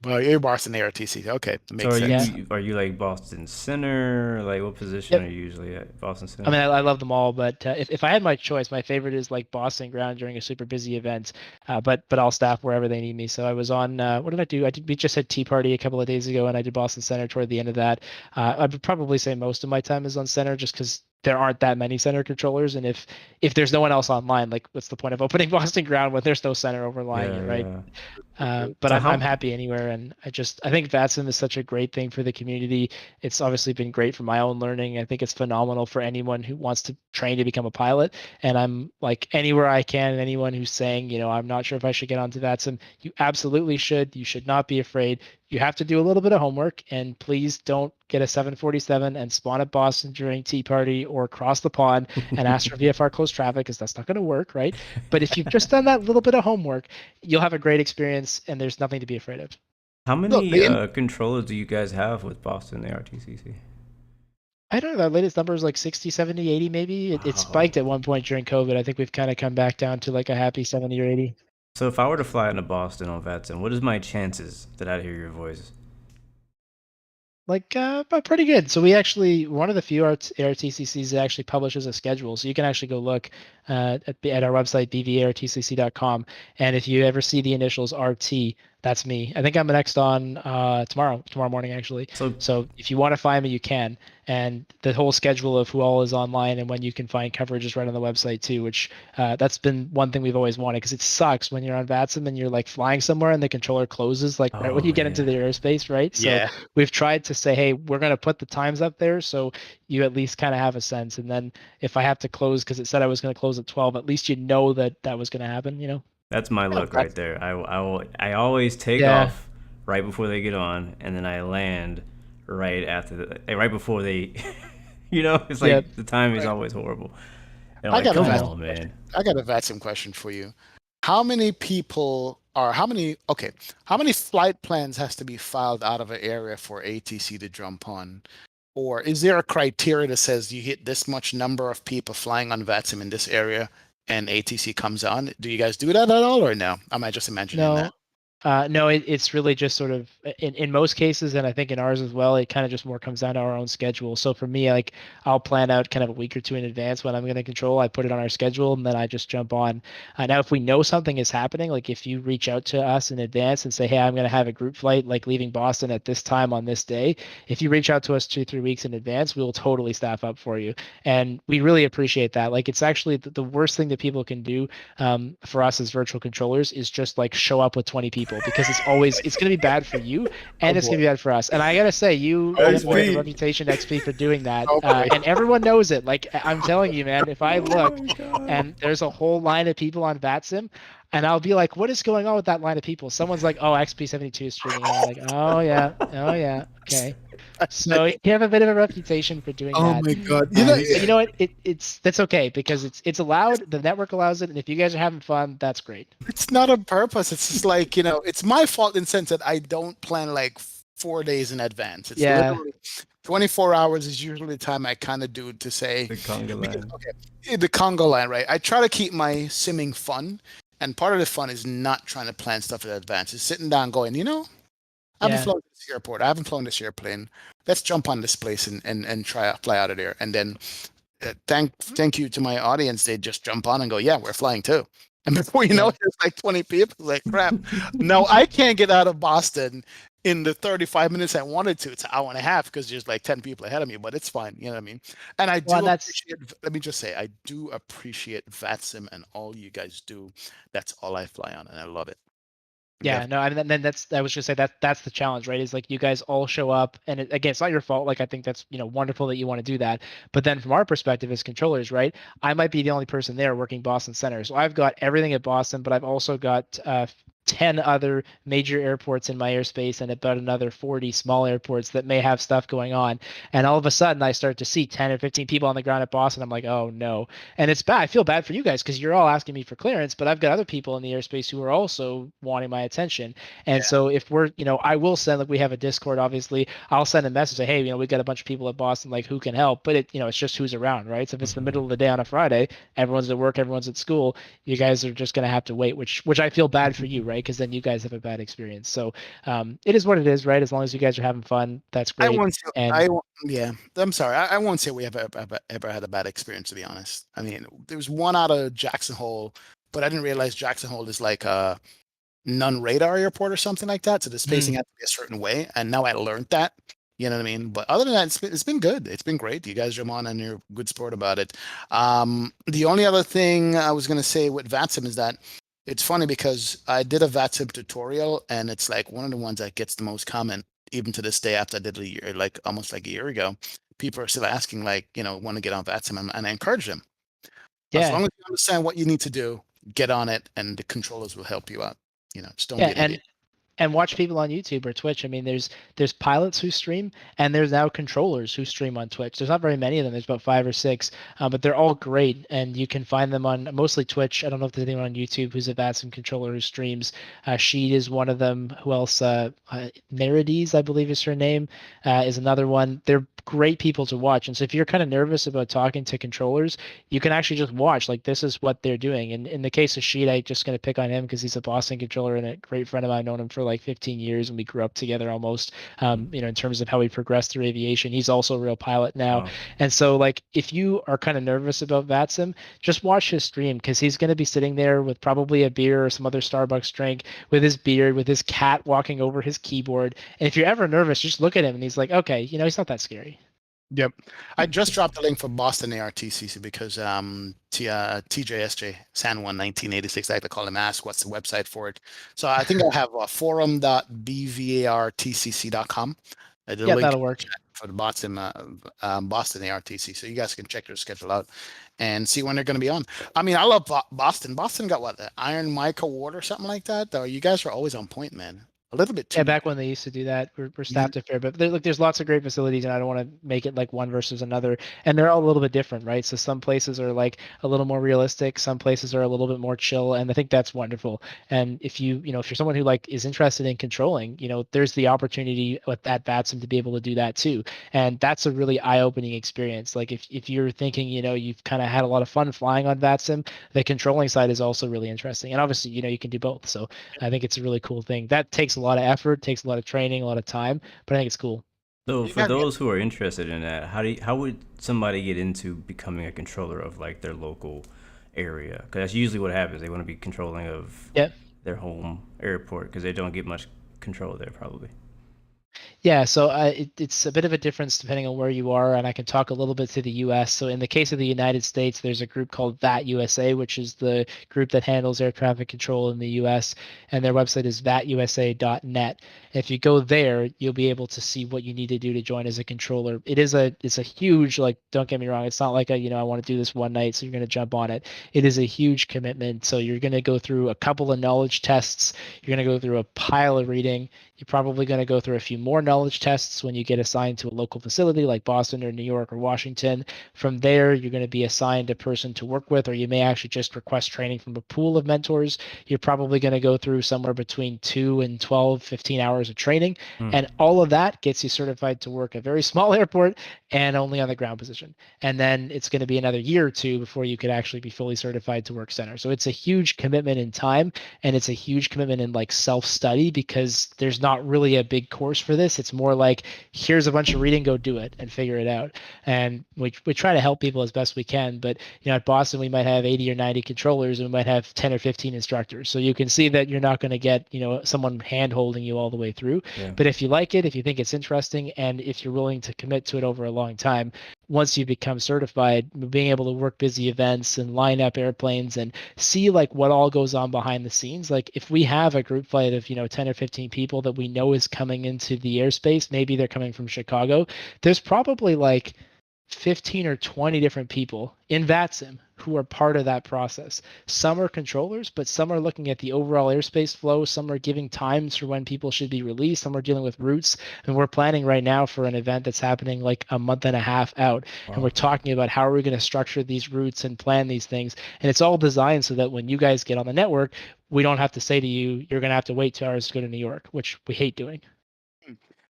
well, you're Boston ARTC. Okay, that So makes sense. are you like Boston Center? Like what position are Yeah. you usually at? Boston I Center? mean, I love them all, but if I had my choice, my favorite is like Boston ground during a super busy event. But I'll staff wherever they need me. So I was on. What did I do? We just had Tea Party a couple of days ago, and I did Boston Center toward the end of that. I would probably say most of my time is on center, just because there aren't that many center controllers, and if there's no one else online, like what's the point of opening Boston ground when there's no center overlying Yeah, it, right? yeah. But So I'm how happy anywhere, and I think Vatsim is such a great thing for the community. It's obviously been great for my own learning. I think it's phenomenal for anyone who wants to train to become a pilot. And I'm like anywhere I can, and anyone who's saying, I'm not sure if I should get onto Vatsim, you absolutely should. You should not be afraid. You have to do a little bit of homework, and please don't get a 747 and spawn at Boston during Tea Party or cross the pond and ask for VFR close traffic because that's not going to work, right? But if you've just done that little bit of homework, you'll have a great experience and there's nothing to be afraid of. how Look, many controllers do you guys have with Boston ARTCC? I don't know. That latest number is like 60, 70, 80 maybe. It Wow. spiked at one point during COVID. I think we've kind of come back down to like a happy 70 or 80. So if I were to fly into Boston on Vatsim, what is my chances that I'd hear your voice? Like, but pretty good. So we actually, one of the few ARTCCs that actually publishes a schedule. So you can actually go look at our website, bvartcc.com. And if you ever see the initials RT, that's me. I think I'm next on tomorrow morning, actually. So So if you want to find me, you can. And the whole schedule of who all is online and when you can find coverage is right on the website too, which that's been one thing we've always wanted because it sucks when you're on VATSIM and you're like flying somewhere and the controller closes like right when oh you get into yeah. the airspace, right? So yeah, we've tried to say, hey, we're going to put the times up there so you at least kind of have a sense. And then if I have to close because it said I was going to close at 12, at least you know that that was going to happen. That's my yeah, luck right there. I always take Yeah. off right before they get on, and then I land right after right before they. It's Yeah. like the timing is right. always horrible. And I'm I like, got a come Yeah. on, man. I got a Vatsim question for you. How many people or how many flight plans has to be filed out of an area for ATC to jump on? Or is there a criteria that says you hit this much number of people flying on Vatsim in this area and ATC comes on? Do you guys do that at all or no? Am I just imagining that? No, no, it's really just sort of in most cases, and I think in ours as well, it kind of just more comes down to our own schedule. So for me, like I'll plan out kind of a week or two in advance when I'm going to control. I put it on our schedule, and then I just jump on. Now, if we know something is happening, like if you reach out to us in advance and say, "Hey, I'm going to have a group flight, like leaving Boston at this time on this day," if you reach out to us 2, 3 weeks in advance, we will totally staff up for you, and we really appreciate that. Like it's actually the worst thing that people can do for us as virtual controllers is just like show up with 20 people because it's going to be bad for you Oh and it's boy. going to be bad for us. And I got to say, you Oh have a bit of a boy. reputation, XP, for doing that. Oh boy. And everyone knows it. Like I'm telling you, man, if I Oh look my god. and there's a whole line of people on VATSIM, and I'll be like, what is going on with that line of people? Someone's like, oh, XP72 is streaming. And I'm like, oh yeah, okay. So you have a bit of a reputation for doing Oh that. my God. But you know what? That's okay because it's allowed. The network allows it, and if you guys are having fun, that's great. It's not on purpose. It's just like, it's my fault in the sense that I don't plan like 4 days in advance. It's Yeah, literally 24 hours is usually the time I kind of do to say, The conga because, line. okay, the Congo line, right? I try to keep my simming fun. And part of the fun is not trying to plan stuff in advance. It's sitting down going, I haven't yeah, flown this airport. I haven't flown this airplane. Let's jump on this place and fly out of there. And then thank you to my audience. They just jump on and go, yeah, we're flying too. And before you know yeah. it, there's like 20 people. Like crap. No, I can't get out of Boston in the 35 minutes I wanted to. It's an hour and a half because there's like 10 people ahead of me, but it's fine. You know what I mean? And I Well, do and that's appreciate, let me just say, I do appreciate Vatsim and all you guys do. That's all I fly on, and I love it. You Yeah, have, no, I mean, then that's I was just say that's the challenge, right? Is like you guys all show up, and again, it's not your fault. Like I think that's wonderful that you want to do that, but then from our perspective as controllers, right? I might be the only person there working Boston Center, so I've got everything at Boston, but I've also got 10 other major airports in my airspace and about another 40 small airports that may have stuff going on. And all of a sudden, I start to see 10 or 15 people on the ground at Boston. I'm like, oh no. And it's bad. I feel bad for you guys because you're all asking me for clearance, but I've got other people in the airspace who are also wanting my attention. And yeah, so if we're, I will send, like, we have a Discord, obviously. I'll send a message, say, hey, we got a bunch of people at Boston, like, who can help? But it's just who's around, right? So if it's the middle of the day on a Friday, everyone's at work, everyone's at school, you guys are just going to have to wait, which I feel bad for you, right? Because then you guys have a bad experience. So it is what it is, right? As long as you guys are having fun, that's I great. won't say, And yeah, I'm sorry. I won't say we have ever had a bad experience, to be honest. I mean, there was one out of Jackson Hole, but I didn't realize Jackson Hole is like a non-radar airport or something like that. So the spacing mm, had to be a certain way. And now I learned that. You know what I mean? But other than that, it's been good. It's been great. You guys are on and you're a good sport about it. The only other thing I was gonna say with Vatsim is that it's funny because I did a Vatsim tutorial and it's like one of the ones that gets the most comment even to this day after I did it a year, like almost like a year ago. People are still asking, like, want to get on Vatsim, and I encourage them. As yeah, long as you understand what you need to do, get on it, and the controllers will help you out. Just don't be yeah, an and idiot. watch people on YouTube or Twitch. I mean, there's pilots who stream, and there's now controllers who stream on Twitch. There's not very many of them. There's about 5 or 6, but they're all great, and you can find them on mostly Twitch. I don't know if there's anyone on YouTube who's a Vatsim controller who streams. Sheet is one of them. Who else? Merides, I believe is her name, is another one. They're great people to watch. And so if you're kind of nervous about talking to controllers, you can actually just watch. Like, this is what they're doing. And in the case of Sheet, I just going to pick on him because he's a Boston controller and a great friend of mine. I've known him for like 15 years and we grew up together almost. In terms of how we progressed through aviation. He's also a real pilot now. Wow. And so, like, if you are kind of nervous about Vatsim, just watch his stream because he's going to be sitting there with probably a beer or some other Starbucks drink, with his beard, with his cat walking over his keyboard. And if you're ever nervous, just look at him and he's like, okay, he's not that scary. Yep. I just dropped the link for Boston ARTCC because TJSJ San Juan 1986, I like to call him, ask what's the website for it. So I think I have forum.bvartcc.com. I did a Yeah, link that'll work. for the Boston ARTC, so you guys can check their schedule out and see when they're going to be on. I mean, I love Boston. Boston got what, the Iron Mike Award or something like that. Though you guys are always on point, man. A little bit Yeah, too. back when they used to do that, we're Mhm. staffed a fair bit. But there's lots of great facilities, and I don't want to make it like one versus another. And they're all a little bit different, right? So some places are like a little more realistic, some places are a little bit more chill, and I think that's wonderful. And if if you're someone who like is interested in controlling, there's the opportunity with at Vatsim to be able to do that too. And that's a really eye-opening experience. Like if you're thinking, you've kind of had a lot of fun flying on Vatsim, the controlling side is also really interesting. And obviously, you can do both. So I think it's a really cool thing. That takes a lot of effort, takes a lot of training, a lot of time, but I think it's cool. So You for got those who are interested in that, how would somebody get into becoming a controller of like their local area? Because that's usually what happens. They want to be controlling of Yeah. their home airport because they don't get much control there probably. Yeah, so it's a bit of a difference depending on where you are, and I can talk a little bit to the U.S. So in the case of the United States, there's a group called VAT USA, which is the group that handles air traffic control in the U.S., and their website is vatusa.net. If you go there, you'll be able to see what you need to do to join as a controller. It's a huge, like, don't get me wrong, it's not like I want to do this one night, so you're going to jump on it. It is a huge commitment. So you're going to go through a couple of knowledge tests. You're going to go through a pile of reading. You're probably going to go through a few more knowledge tests when you get assigned to a local facility like Boston or New York or Washington. From there, you're going to be assigned a person to work with, or you may actually just request training from a pool of mentors. You're probably going to go through somewhere between 2 and 12, 15 hours of training. Hmm. And all of that gets you certified to work a very small airport and only on the ground position. And then it's going to be another year or two before you could actually be fully certified to work center. So it's a huge commitment in time, and it's a huge commitment in like self-study because there's not really a big course for for this. It's more like, here's a bunch of reading, go do it and figure it out. And we try to help people as best we can. But at Boston, we might have 80 or 90 controllers, and we might have 10 or 15 instructors. So you can see that you're not going to get someone hand holding you all the way through. Yeah. But if you like it, if you think it's interesting, and if you're willing to commit to it over a long time, once you become certified, being able to work busy events and line up airplanes and see like what all goes on behind the scenes. Like if we have a group flight of 10 or 15 people that we know is coming into the airspace, maybe they're coming from Chicago, there's probably like 15 or 20 different people in Vatsim who are part of that process. Some are controllers, but some are looking at the overall airspace flow. Some are giving times for when people should be released. Some are dealing with routes. And we're planning right now for an event that's happening like a month and a half out. Wow. And we're talking about how are we going to structure these routes and plan these things. And it's all designed so that when you guys get on the network, we don't have to say to you, you're going to have to wait 2 hours to go to New York, which we hate doing.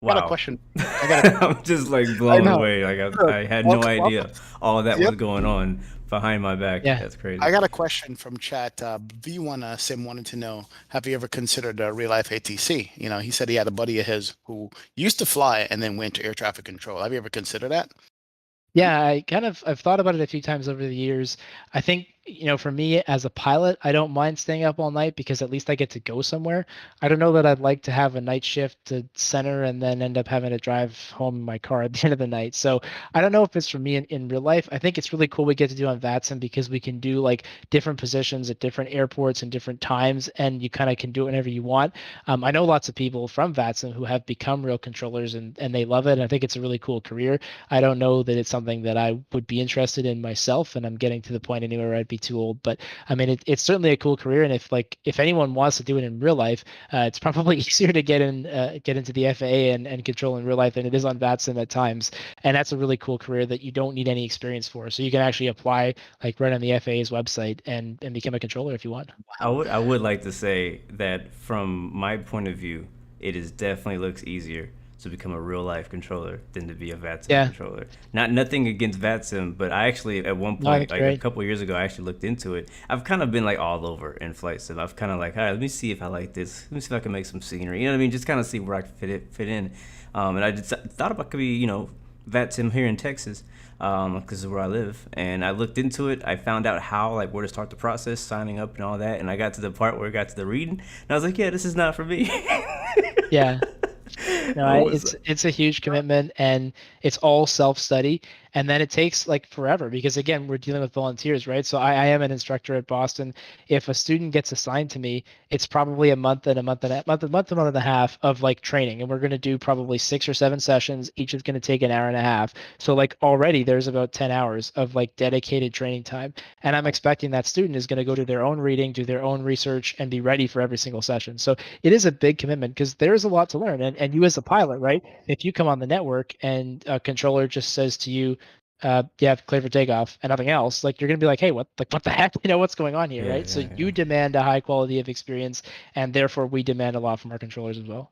Wow. I got a question. I'm just like blown away. Like I had no idea all that was Yep. going on behind my back. Yeah. That's crazy. I got a question from chat. V1 Sim wanted to know, have you ever considered a real life ATC? He said he had a buddy of his who used to fly and then went to air traffic control. Have you ever considered that? Yeah, I've thought about it a few times over the years. I think, for me as a pilot, I don't mind staying up all night because at least I get to go somewhere. I don't know that I'd like to have a night shift to center and then end up having to drive home in my car at the end of the night. So I don't know if it's for me in real life. I think it's really cool we get to do on Vatsim because we can do like different positions at different airports and different times, and you kind of can do it whenever you want. I know lots of people from Vatsim who have become real controllers and they love it. And I think it's a really cool career. I don't know that it's something that I would be interested in myself, and I'm getting to the point anyway where I'd be too old. But I mean, it's certainly a cool career, and if anyone wants to do it in real life, it's probably easier to get into the FAA and control in real life than it is on Vatsim at times. And that's a really cool career that you don't need any experience for. So you can actually apply like right on the FAA's website and become a controller if you want. I would like to say that from my point of view, it is definitely looks easier to become a real life controller than to be a Vatsim controller. Nothing against Vatsim, but I actually at one point, like a couple of years ago, I actually looked into it. I've kind of been like all over in Flight Sim. I've kind of like, all right, let me see if I like this. Let me see if I can make some scenery. You know what I mean? Just kind of see where I can fit in. And I just thought about could be Vatsim here in Texas, because this is where I live. And I looked into it. I found out where to start the process, signing up and all that. And I got to the part where I got to the reading, and I was like, yeah, this is not for me. Yeah. No, it's a huge commitment, and it's all self-study, and then it takes like forever because again, we're dealing with volunteers, right? So I am an instructor at Boston. If a student gets assigned to me, it's probably a month and a half of like training, and we're going to do probably 6 or 7 sessions. Each is going to take an hour and a half. So like already there's about 10 hours of like dedicated training time, and I'm expecting that student is going to go to their own reading, do their own research, and be ready for every single session. So it is a big commitment because there's a lot to learn, and you as a pilot, right? If you come on the network and a controller just says to you, yeah, clear for takeoff and nothing else, like you're gonna be like, hey, what the heck? What's going on here, right? So you demand a high quality of experience, and therefore we demand a lot from our controllers as well.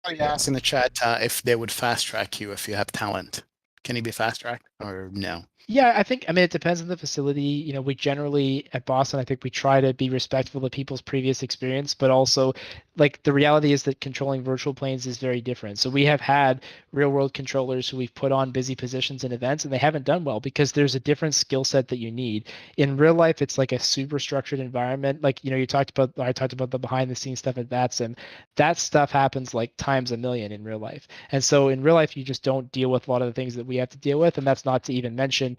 I asked in the chat if they would fast track you if you have talent. Can you be fast tracked or no? Yeah, I mean, it depends on the facility. We generally at Boston, I think we try to be respectful of people's previous experience, but also like the reality is that controlling virtual planes is very different. So we have had real world controllers who we've put on busy positions and events, and they haven't done well because there's a different skill set that you need. In real life, it's like a super structured environment. Like, I talked about the behind the scenes stuff at Vatsim. That stuff happens like times a million in real life. And so in real life, you just don't deal with a lot of the things that we have to deal with. And that's not to even mention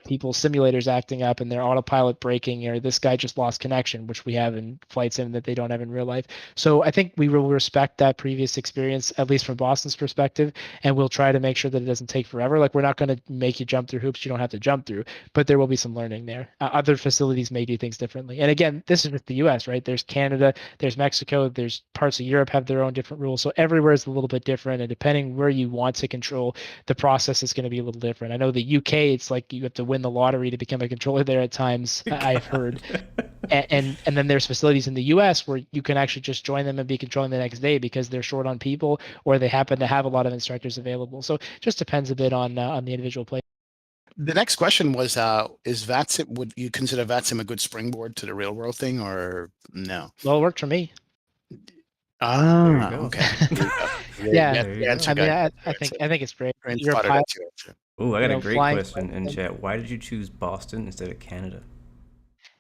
people's simulators acting up and their autopilot breaking, or this guy just lost connection, which we have in Flight Sim that they don't have in real life. So I think we will respect that previous experience, at least from Boston's perspective, and we'll try to make sure that it doesn't take forever. Like, we're not going to make you jump through hoops you don't have to jump through, but there will be some learning there. Other facilities may do things differently. And again, this is just the US, right? There's Canada, there's Mexico, there's parts of Europe have their own different rules. So everywhere is a little bit different. And depending where you want to control, the process is going to be a little different. I know the UK, it's like you have to win the lottery to become a controller there at times, I've heard. And then there's facilities in the US where you can actually just join them and be controlling the next day because they're short on people or they happen to have a lot of instructors available. So it just depends a bit on the individual player. The next question was, is Vatsim, would you consider Vatsim a good springboard to the real world thing or no? Well, it worked for me. There you Ah, go. okay. There you go. Yeah, Yes, There the you answer, go. I mean, guys. I, That's your I think answer. I think it's great. Brain You're a spotter, pilot, that's your answer. Oh, I got a great flying question flight in sim. chat. Why did you choose Boston instead of Canada?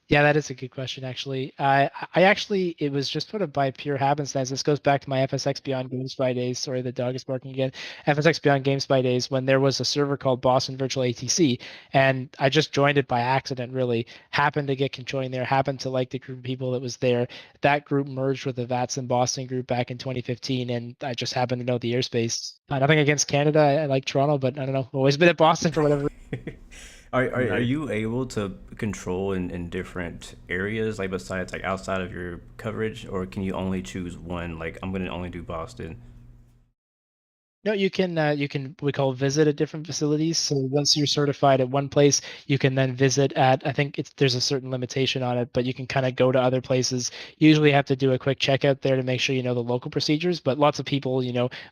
Yeah, that is a good question, actually. I actually, it was just sort of by pure happenstance. This goes back to my FSX Beyond Games by days. Sorry, the dog is barking again. FSX Beyond Games by days when there was a server called Boston Virtual ATC, and I just joined it by accident, really. Happened to get controlling there, happened to like the group of people that was there. That group merged with the Vatsim Boston group back in 2015, and I just happened to know the airspace. Nothing against Canada. I like Toronto, but I don't know. I've always been at Boston for whatever. Are Right. you able to control in different areas, like besides like outside of your coverage, or can you only choose one? Like I'm gonna only do Boston. No, you can we call visit at different facilities. So once you're certified at one place, you can then visit at I think it's there's a certain limitation on it, but you can kind of go to other places. You usually have to do a quick checkout there to make sure you know the local procedures, but lots of people,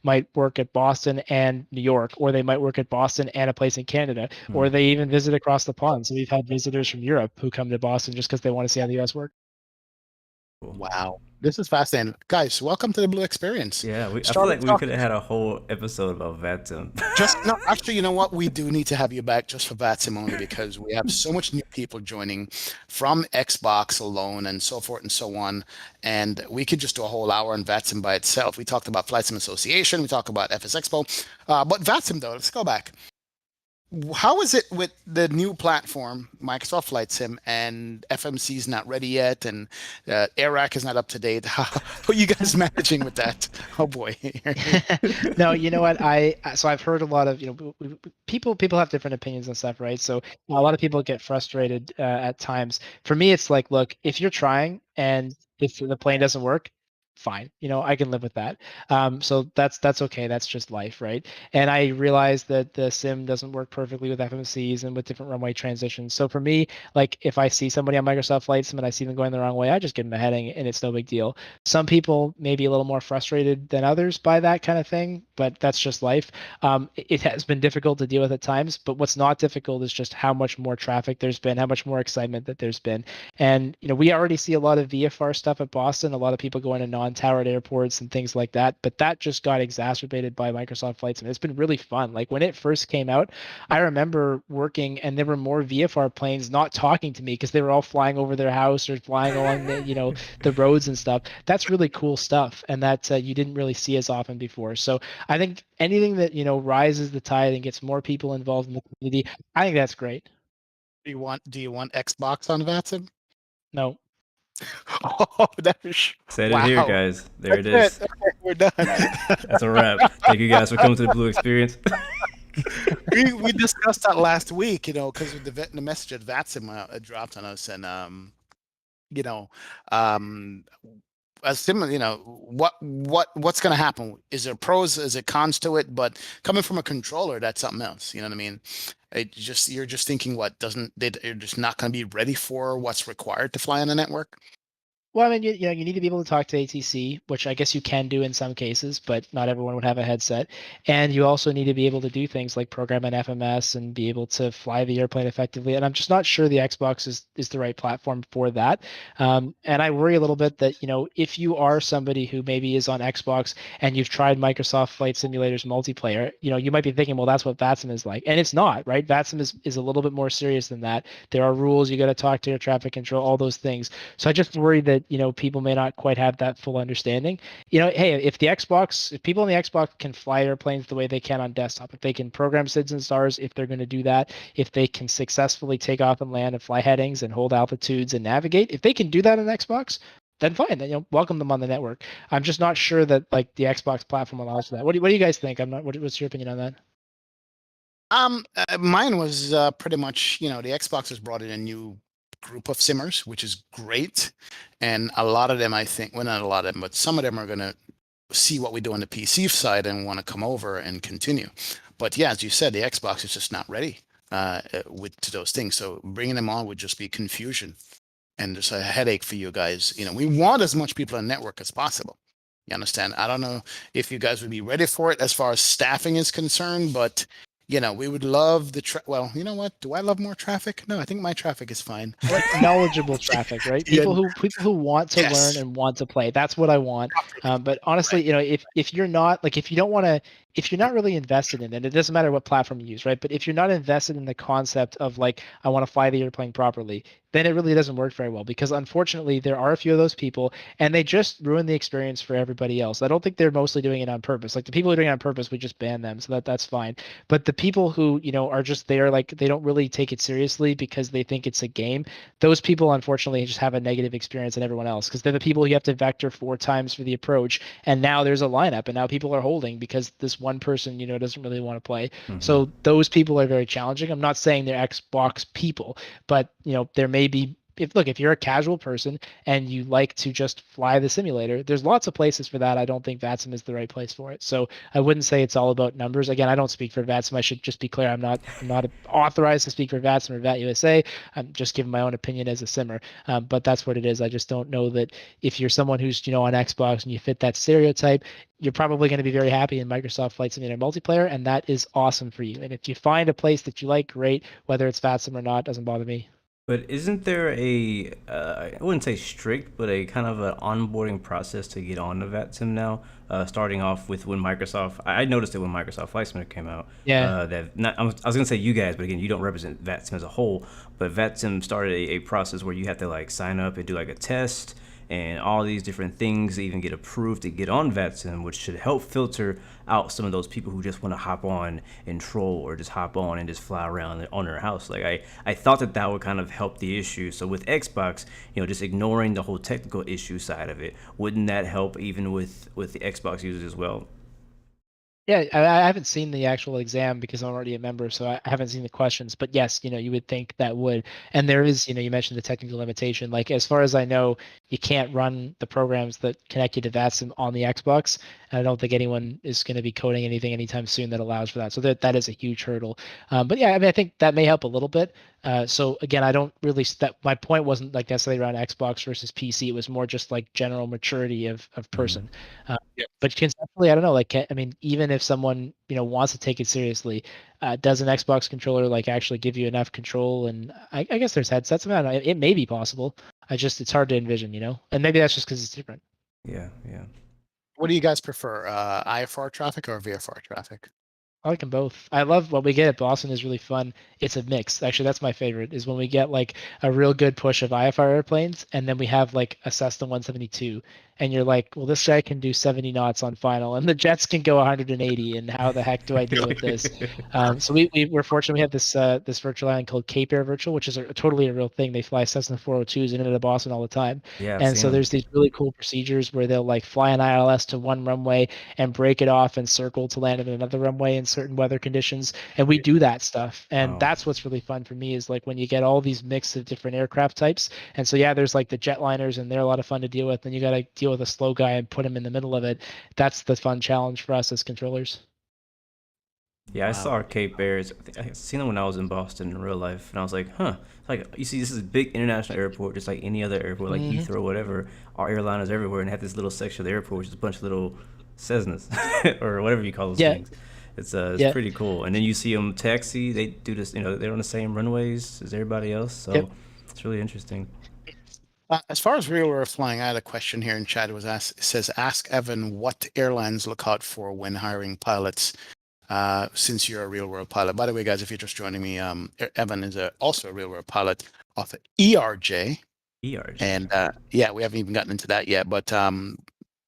might work at Boston and New York, or they might work at Boston and a place in Canada, Hmm. or they even visit across the pond. So we've had visitors from Europe who come to Boston just because they want to see how the US works. Cool. Wow. This is fascinating. Guys, welcome to the Blu-XPerience. Yeah, I feel Started like we could have talking had a whole episode about Vatsim. just no, actually, you know what? We do need to have you back just for Vatsim only because we have so much new people joining from Xbox alone and so forth and so on. And we could just do a whole hour on Vatsim by itself. We talked about Flight Sim Association, we talked about FS Expo. But Vatsim though, let's go back. How is it with the new platform, Microsoft Flight Sim, and FMC is not ready yet, and AIRAC is not up to date? How are you guys managing with that? Oh boy. No, you know what? So I've heard a lot of, people have different opinions and stuff, right? So a lot of people get frustrated at times. For me, it's like, look, if you're trying and if the plane doesn't work, fine. I can live with that. So that's okay. That's just life, right? And I realize that the sim doesn't work perfectly with FMCs and with different runway transitions. So for me, like if I see somebody on Microsoft Flight Sim and I see them going the wrong way, I just give them a heading and it's no big deal. Some people may be a little more frustrated than others by that kind of thing, but that's just life. It has been difficult to deal with at times, but what's not difficult is just how much more traffic there's been, how much more excitement that there's been. And, we already see a lot of VFR stuff at Boston, a lot of people going to non-towered airports and things like that, but that just got exacerbated by Microsoft Flight Sim. It's been really fun. Like when it first came out, I remember working and there were more VFR planes not talking to me because they were all flying over their house or flying along the roads and stuff. That's really cool stuff, and that you didn't really see as often before. So I think anything that rises the tide and gets more people involved in the community, I think that's great. Do you want Xbox on Vatsim? No. Oh, that is Said it here, wow. guys. There it That's it. is. Okay, we're done. That's a wrap. Thank you guys for coming to the Blu-XPerience. We discussed that last week, because the message that Vatsim dropped on us, and you know, um, as similar, what's going to happen? Is there pros? Is it cons to it? But coming from a controller, that's something else. You know what I mean? You're just thinking, what doesn't you're just not going to be ready for what's required to fly on the network. Well, I mean, you need to be able to talk to ATC, which I guess you can do in some cases, but not everyone would have a headset. And you also need to be able to do things like program an FMS and be able to fly the airplane effectively. And I'm just not sure the Xbox is the right platform for that. And I worry a little bit that, if you are somebody who maybe is on Xbox and you've tried Microsoft Flight Simulators multiplayer, you might be thinking, well, that's what Vatsim is like. And it's not, right? Vatsim is a little bit more serious than that. There are rules. You got to talk to your traffic control, all those things. So I just worry that, people may not quite have that full understanding. Hey, if people on the Xbox can fly airplanes the way they can on desktop, if they can program SIDS and stars, if they're going to do that, if they can successfully take off and land and fly headings and hold altitudes and navigate, if they can do that on Xbox, then fine. Then welcome them on the network. I'm just not sure that like the Xbox platform allows for that. What do you guys think? What's your opinion on that? Mine was pretty much, the Xbox has brought in a new group of simmers, which is great. And a lot of them, I think, well, not a lot of them, but some of them are going to see what we do on the PC side and want to come over and continue. But yeah, as you said, the Xbox is just not ready to those things. So bringing them on would just be confusion and just a headache for you guys. We want as much people on the network as possible. You understand? I don't know if you guys would be ready for it as far as staffing is concerned, but we would love well, you know what? Do I love more traffic? No, I think my traffic is fine. I like knowledgeable traffic, right? Yeah, People who want to learn yes. and want to play. That's what I want. But honestly, Right. if you're not like if you don't want to, if you're not really invested in it, it doesn't matter what platform you use, right? But if you're not invested in the concept of like I want to fly the airplane properly, then it really doesn't work very well because unfortunately there are a few of those people and they just ruin the experience for everybody else. I don't think they're mostly doing it on purpose. Like the people who are doing it on purpose, we just ban them, so that's fine. But the people who are just there, like they don't really take it seriously because they think it's a game. Those people unfortunately just have a negative experience than everyone else because they're the people you have to vector 4 times for the approach, and now there's a lineup and now people are holding because this one person doesn't really want to play. Hmm. So those people are very challenging. I'm not saying they're Xbox people, but there may be, if you're a casual person and you like to just fly the simulator, there's lots of places for that. I don't think Vatsim is the right place for it. So I wouldn't say it's all about numbers. Again, I don't speak for Vatsim. I should just be clear. I'm not authorized to speak for Vatsim or Vat USA. I'm just giving my own opinion as a simmer. But that's what it is. I just don't know that if you're someone who's on Xbox and you fit that stereotype, you're probably going to be very happy in Microsoft Flight Simulator multiplayer, and that is awesome for you. And if you find a place that you like, great. Whether it's Vatsim or not, doesn't bother me. But isn't there I wouldn't say strict, but a kind of an onboarding process to get on the VATSIM now? Starting off with when Microsoft, I noticed it when Microsoft Flight Simulator came out. Yeah. That not, I was gonna say you guys, but again, you don't represent VATSIM as a whole. But VATSIM started a process where you have to like sign up and do like a test and all these different things, even get approved to get on VATSIM, which should help filter out some of those people who just want to hop on and troll or just hop on and just fly around on their house. Like I thought that would kind of help the issue. So with Xbox, just ignoring the whole technical issue side of it, wouldn't that help even with the Xbox users as well? Yeah, I haven't seen the actual exam because I'm already a member, so I haven't seen the questions. But yes, you would think that would. And there is, you mentioned the technical limitation. Like as far as I know, you can't run the programs that connect you to VATSIM on the Xbox. And I don't think anyone is going to be coding anything anytime soon that allows for that. So that is a huge hurdle. But yeah, I mean, I think that may help a little bit. So again, I don't really that my point wasn't like necessarily around Xbox versus PC. It was more just like general maturity of Mhm. person. But conceptually, I don't know. Like, I mean, even if someone wants to take it seriously, does an Xbox controller like actually give you enough control? And I guess there's headsets. I mean, I don't know. It may be possible. It's hard to envision, and maybe that's just because it's different. Yeah, yeah. What do you guys prefer, IFR traffic or VFR traffic? I like them both. I love what we get at Boston is really fun. It's a mix. Actually, that's my favorite is when we get like a real good push of IFR airplanes, and then we have like a Cessna 172, and you're like, well, this guy can do 70 knots on final, and the jets can go 180, and how the heck do I deal with this? So we're fortunate we have this virtual island called Cape Air Virtual, which is totally a real thing. They fly Cessna 402s in and out of Boston all the time, Yeah, I've and seen so them. there's these really cool procedures where they'll like fly an ILS to one runway and break it off and circle to land at another runway in certain weather conditions. And we do that stuff. And Wow. that's what's really fun for me is like when you get all these mix of different aircraft types. And so, yeah, there's like the jetliners and they're a lot of fun to deal with. Then you got to deal with a slow guy and put him in the middle of it. That's the fun challenge for us as controllers. Yeah, I Wow. saw Cape Bears. I seen them when I was in Boston in real life, and I was like, huh. It's like you see, this is a big international airport, just like any other airport, like Hmm. Heathrow, whatever. Our airliners everywhere, and have this little section of the airport, which is a bunch of little Cessnas or whatever you call those Yeah. things. It's Yeah. pretty cool. And then you see them taxi. They do this, they're on the same runways as everybody else, Yep. so it's really interesting. As far as real world flying, I had a question here in chat. It says, ask Evan what airlines look out for when hiring pilots, since you're a real world pilot. By the way, guys, if you're just joining me, Evan is also a real world pilot of the ERJ. ERJ. And yeah, we haven't even gotten into that yet. But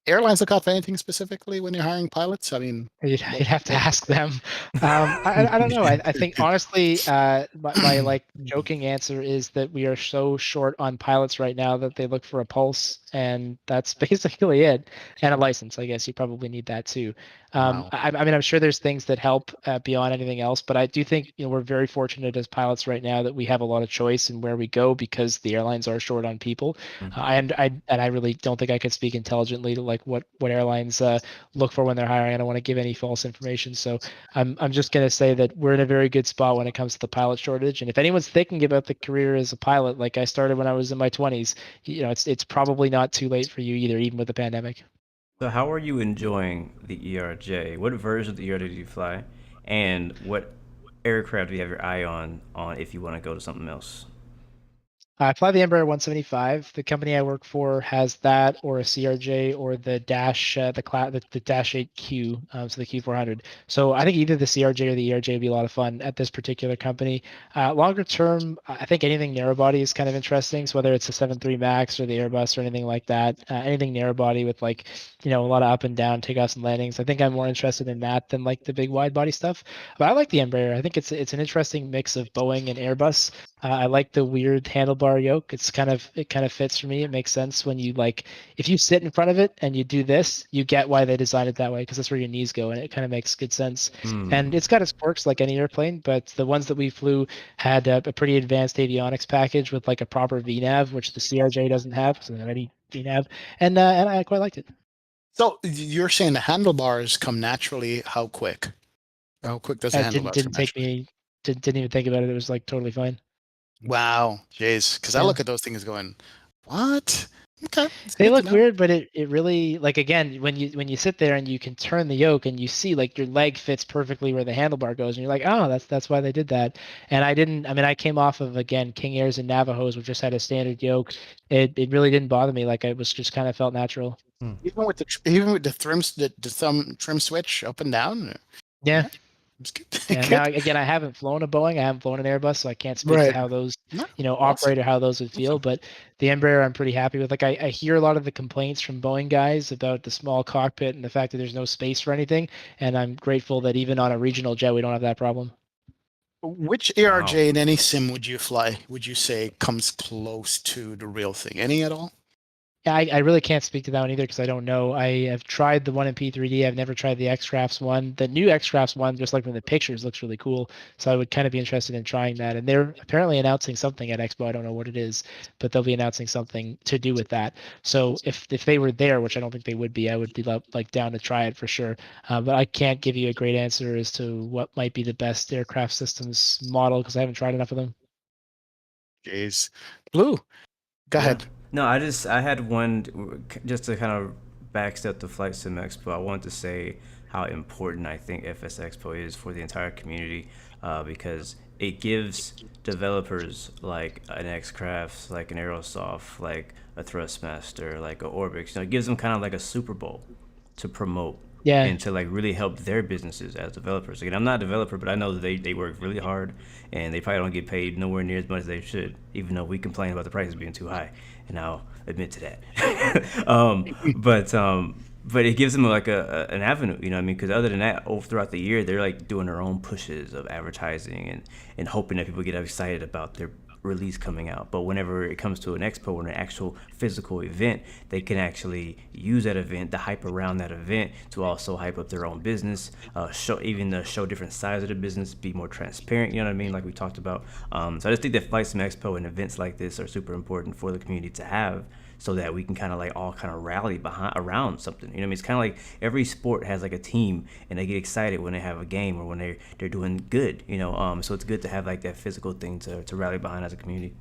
airlines look out for anything specifically when you're hiring pilots? I mean, You'd have to ask them. I don't know. I think honestly, my like joking answer is that we are so short on pilots right now that they look for a pulse, and that's basically it. And a license, I guess you probably need that too. Wow. I mean, I'm sure there's things that help beyond anything else, but I do think we're very fortunate as pilots right now that we have a lot of choice in where we go because the airlines are short on people. And I really don't think I could speak intelligently to like what airlines look for when they're hiring. I don't want to give any false information. So I'm just gonna say that we're in a very good spot when it comes to the pilot shortage. And if anyone's thinking about the career as a pilot, like I started when I was in my 20s, it's probably not too late for you either, even with the pandemic. So how are you enjoying the ERJ? What version of the ERJ did you fly? And what aircraft do you have your eye on if you want to go to something else? I fly the Embraer 175. The company I work for has that, or a CRJ, or the Dash, the Dash 8Q, so the Q400. So I think either the CRJ or the ERJ would be a lot of fun at this particular company. Longer term, I think anything narrow body is kind of interesting. So whether it's the 7.3 Max or the Airbus or anything like that, anything narrow body with like, a lot of up and down takeoffs and landings. I think I'm more interested in that than like the big wide body stuff. But I like the Embraer. I think it's an interesting mix of Boeing and Airbus. I like the weird handlebar yoke. It kind of fits for me. It makes sense when you like if you sit in front of it and you do this, you get why they designed it that way because that's where your knees go, and it kind of makes good sense. And it's got its quirks like any airplane, but the ones that we flew had a pretty advanced avionics package with like a proper VNAV, which the CRJ doesn't have, so any VNAV, and I quite liked it. So you're saying the handlebars come naturally? How quick? How quick does the It didn't handlebars come didn't take naturally? me didn't even think about it. It was like totally fine. Wow, jeez. Because I Yeah. look at those things going, what? Okay, it's They good to look know. weird, but it really like again when you sit there and you can turn the yoke and you see like your leg fits perfectly where the handlebar goes and you're like, oh, that's why they did that. And I came off of again King Airs and Navajos, which just had a standard yoke. It really didn't bother me. Like it was just kind of felt natural. Even with the the thumb trim switch up and down. Yeah. Yeah, it's good. Yeah. Now Good. again, I haven't flown a Boeing. I haven't flown an Airbus, so I can't speak to Right. how those, No, operate awesome. or how those would feel. Awesome. But the Embraer, I'm pretty happy with. Like I hear a lot of the complaints from Boeing guys about the small cockpit and the fact that there's no space for anything. And I'm grateful that even on a regional jet, we don't have that problem. Which Wow. ARJ in any sim would you fly? Would you say comes close to the real thing? Any at all? Yeah, I really can't speak to that one either because I don't know. I have tried the one in P3D. I've never tried the X-Crafts one. The new X-Crafts one, just like from the pictures, looks really cool. So I would kind of be interested in trying that. And they're apparently announcing something at Expo. I don't know what it is, but they'll be announcing something to do with that. So if they were there, which I don't think they would be, I would be like down to try it for sure. But I can't give you a great answer as to what might be the best aircraft systems model because I haven't tried enough of them. Jeez. Blue, go Yeah. ahead. No, I had one just to kind of backstep the Flight Sim Expo. I wanted to say how important I think FS Expo is for the entire community because it gives developers like an X-Crafts, like an Aerosoft, like a Thrustmaster, like a Orbix. It gives them kind of like a Super Bowl to promote Yeah. and to like really help their businesses as developers. Again, I'm not a developer, but I know that they work really hard and they probably don't get paid nowhere near as much as they should, even though we complain about the prices being too high. And I'll admit to that. But it gives them like an avenue, you know what I mean? Because other than that, throughout the year, they're like doing their own pushes of advertising and hoping that people get excited about their release coming out. But whenever it comes to an expo or an actual physical event, they can actually use that event, the hype around that event, to also hype up their own business, show different sides of the business, be more transparent. You know what I mean? Like we talked about. So I just think that Flight Sim Expo and events like this are super important for the community to have, so that we can kind of like all kind of rally behind around something. You know what I mean? It's kind of like every sport has like a team, and they get excited when they have a game or when they're doing good. So it's good to have like that physical thing to rally behind as a community.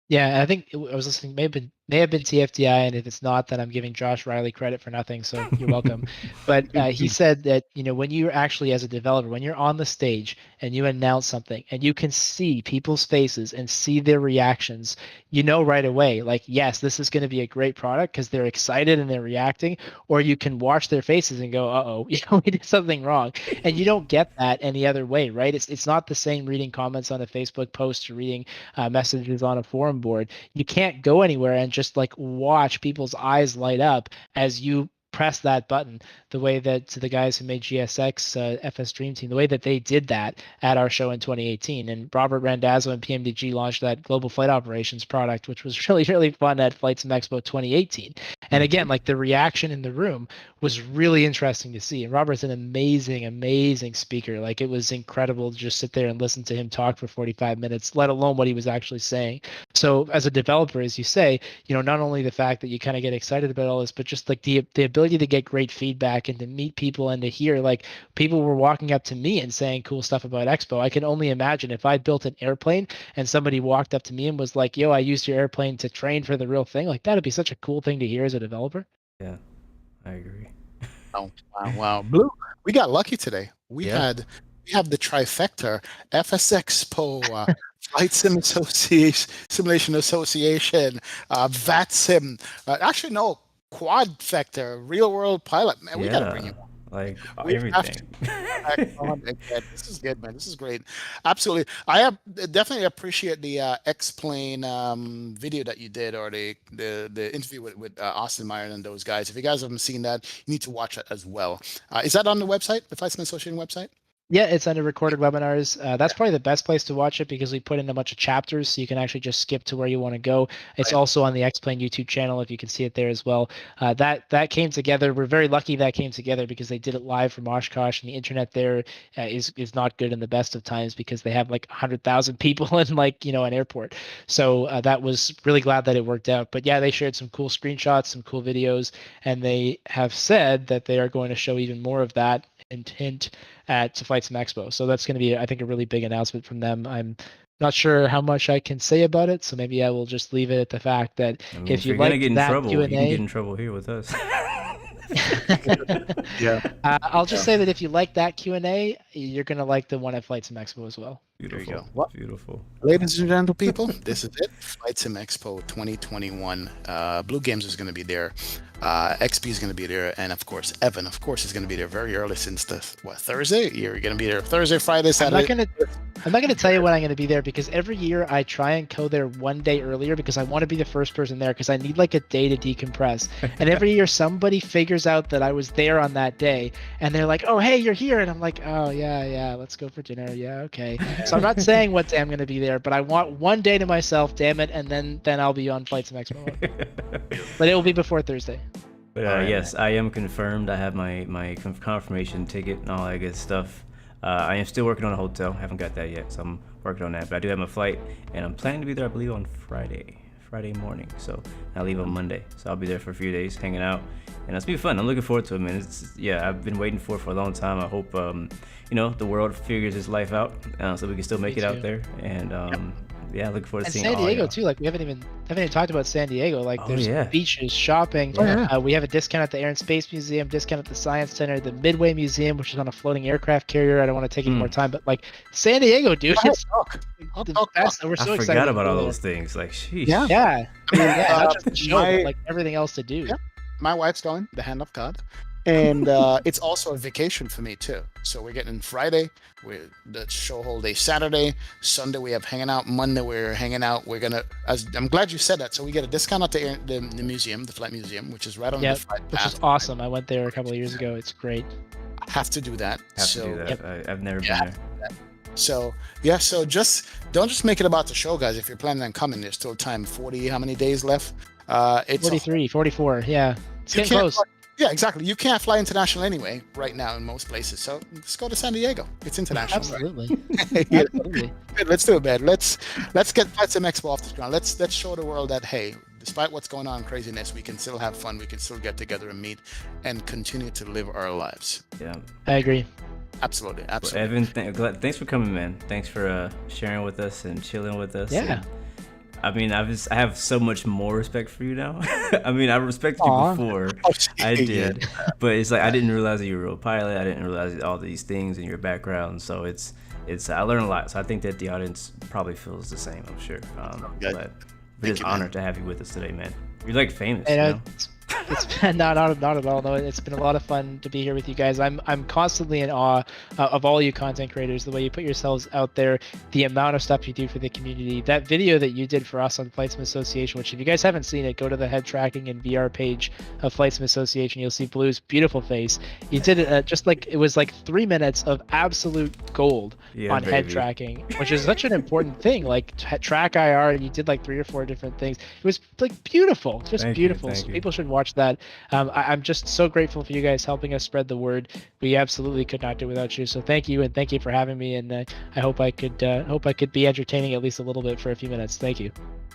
Yeah, I think I was listening. May have been TFDI, and if it's not, then I'm giving Josh Riley credit for nothing. So you're welcome. But he said that when you're actually as a developer, when you're on the stage and you announce something, and you can see people's faces and see their reactions, you know right away, like yes, this is going to be a great product because they're excited and they're reacting. Or you can watch their faces and go, "Uh-oh, we did something wrong," and you don't get that any other way, right? It's not the same reading comments on a Facebook post or reading messages on a forum board. You can't go anywhere and just like watch people's eyes light up as you press that button the way that the guys who made GSX FS Dream Team, the way that they did that at our show in 2018. And Robert Randazzo and PMDG launched that global flight operations product, which was really, really fun at Flight Sim Expo 2018. And again, like the reaction in the room was really interesting to see. And Robert's an amazing, amazing speaker. Like it was incredible to just sit there and listen to him talk for 45 minutes, let alone what he was actually saying. So as a developer, as you say, not only the fact that you kind of get excited about all this, but just like the ability to get great feedback and to meet people and to hear like people were walking up to me and saying cool stuff about Expo. I can only imagine if I built an airplane and somebody walked up to me and was like, "Yo, I used your airplane to train for the real thing." Like that'd be such a cool thing to hear as a developer. Yeah, I agree. Oh, wow, wow. Blue, we got lucky today. We Yeah. had we have the trifecta: FS Expo, Flight Sim Association, Simulation Association, Vatsim. Actually, no, quad factor, real world pilot. Man, we got to bring you. Yeah, like We have to everything. back on again. This is good, man. This is great. Absolutely. I have definitely appreciate the explain video that you did, or the interview with Austin Meyer and those guys. If you guys haven't seen that, you need to watch it as well. Is that on the website, the FlightSim Association website? Yeah, it's under recorded webinars. That's probably the best place to watch it because we put in a bunch of chapters, so you can actually just skip to where you want to go. It's Right. also on the X-Plane YouTube channel if you can see it there as well. That came together. We're very lucky that came together because they did it live from Oshkosh, and the internet there is not good in the best of times because they have like 100,000 people in like an airport. So that was really glad that it worked out. But yeah, they shared some cool screenshots, some cool videos, and they have said that they are going to show even more of that and hint at FlightSim Expo. So that's going to be, I think, a really big announcement from them. I'm not sure how much I can say about it, so maybe I will just leave it at the fact that I mean, if you you're gonna like get in that trouble, you can get Q&A, in trouble here with us. Yeah. I'll just say that if you like that Q&A, you're going to like the one at FlightSim Expo as well. There you Beautiful, go. Well, beautiful. ladies and gentlemen, people, this is it. Flight Sim Expo 2021. Blue Games is going to be there. XP is going to be there, and of course, Evan, of course, is going to be there very early since Thursday. You're going to be there Thursday, Friday, Saturday. I'm not gonna tell you when I'm gonna be there because every year I try and go there one day earlier because I want to be the first person there because I need like a day to decompress. And every year somebody figures out that I was there on that day and they're like, "Oh, hey, you're here," and I'm like, "Oh yeah, let's go for dinner. Yeah, okay." So I'm not saying what day I'm gonna be there, but I want one day to myself, damn it, and then I'll be on FlightSim Expo. But it will be before Thursday. But yes, I am confirmed. I have my confirmation ticket and all that good stuff. I am still working on a hotel. Haven't got that yet, so I'm working on that. But I do have my flight, and I'm planning to be there, I believe, on Friday morning. So I leave on Monday. So I'll be there for a few days, hanging out, and it's be fun. I'm looking forward to it, man. I've been waiting for it for a long time. I hope the world figures its life out, so we can still make it out there. And looking forward to And seeing San all Diego y'all. too. Like we haven't even talked about San Diego. Like there's yeah. beaches, shopping. Oh, yeah. We have a discount at the Air and Space Museum, discount at the Science Center, the Midway Museum, which is on a floating aircraft carrier. I don't want to take any more time, but like San Diego, dude, it's I'll the talk. best. We're so I excited. forgot to about go all there. those things. Like, sheesh. Yeah. Yeah, not just the show, my- but like everything else to do. Yeah. My wife's going, the hand of God. And it's also a vacation for me too. So we're getting Friday, the show whole day Saturday, Sunday we have hanging out, Monday we're hanging out. We're gonna, I'm glad you said that. So we get a discount at the museum, the flight museum, which is right on Yeah, the flight which path. is awesome. I went there a couple of years ago. It's great. Have to do that. Have to do that. I've never been there. So so don't just make it about the show, guys. If you're planning on coming, there's still time. 40, how many days left? It's 43, 44. Yeah, it's You getting can't close. fly- Yeah, exactly. You can't fly international anyway right now in most places. So let's go to San Diego. It's international. right? Absolutely. Yeah. Absolutely. Good, let's do it, man. Let's get FlightSim Expo off the ground. Let's show the world that hey, despite what's going on, craziness, we can still have fun. We can still get together and meet and continue to live our lives. Yeah. I agree. Absolutely, Well, absolutely. Evan, thanks for coming, man. Thanks for sharing with us and chilling with us. Yeah. And, I mean, I have so much more respect for you now. I mean, I respected you Aw. before. Oh, I yeah. did, but it's like I didn't realize that you were a real pilot. I didn't realize all these things in your background. So it's I learned a lot. So I think that the audience probably feels the same. I'm sure. Good. But Thank it's you, an honor man. to have you with us today, man. You're like famous. And, You know? it's been not at all. No, it's been a lot of fun to be here with you guys. I'm constantly in awe of all you content creators, the way you put yourselves out there, the amount of stuff you do for the community. That video that you did for us on FlightSim Association, which if you guys haven't seen it, go to the head tracking and VR page of FlightSim Association. You'll see Blue's beautiful face. You did it just like it was like 3 minutes of absolute gold Yeah, on head baby. tracking, which is such an important thing. Like track IR, and you did like 3 or 4 different things. It was like beautiful, just Thank you, beautiful. thank So you. people should watch that. I'm just so grateful for you guys helping us spread the word. We absolutely could not do without you. So thank you, and thank you for having me. And I hope I could be entertaining at least a little bit for a few minutes. Thank you.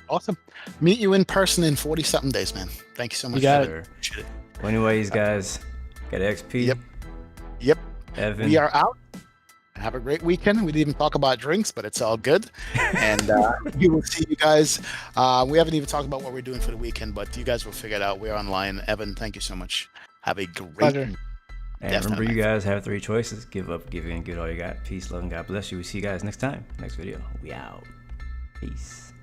Awesome. Meet you in person in 40-something days, man. Thank you so much. You got for it. that. Appreciate it. Well, anyways, guys, got XP. Yep. Evan. We are out. Have a great weekend. We didn't even talk about drinks, but it's all good. And we will see you guys. We haven't even talked about what we're doing for the weekend, but you guys will figure it out. We're online. Evan, thank you so much. Have a great Pleasure. And Definitely. remember, you guys have 3 choices: give up, give in, get all you got. Peace, love, and God bless you. We see you guys next time. Next video. We out. Peace.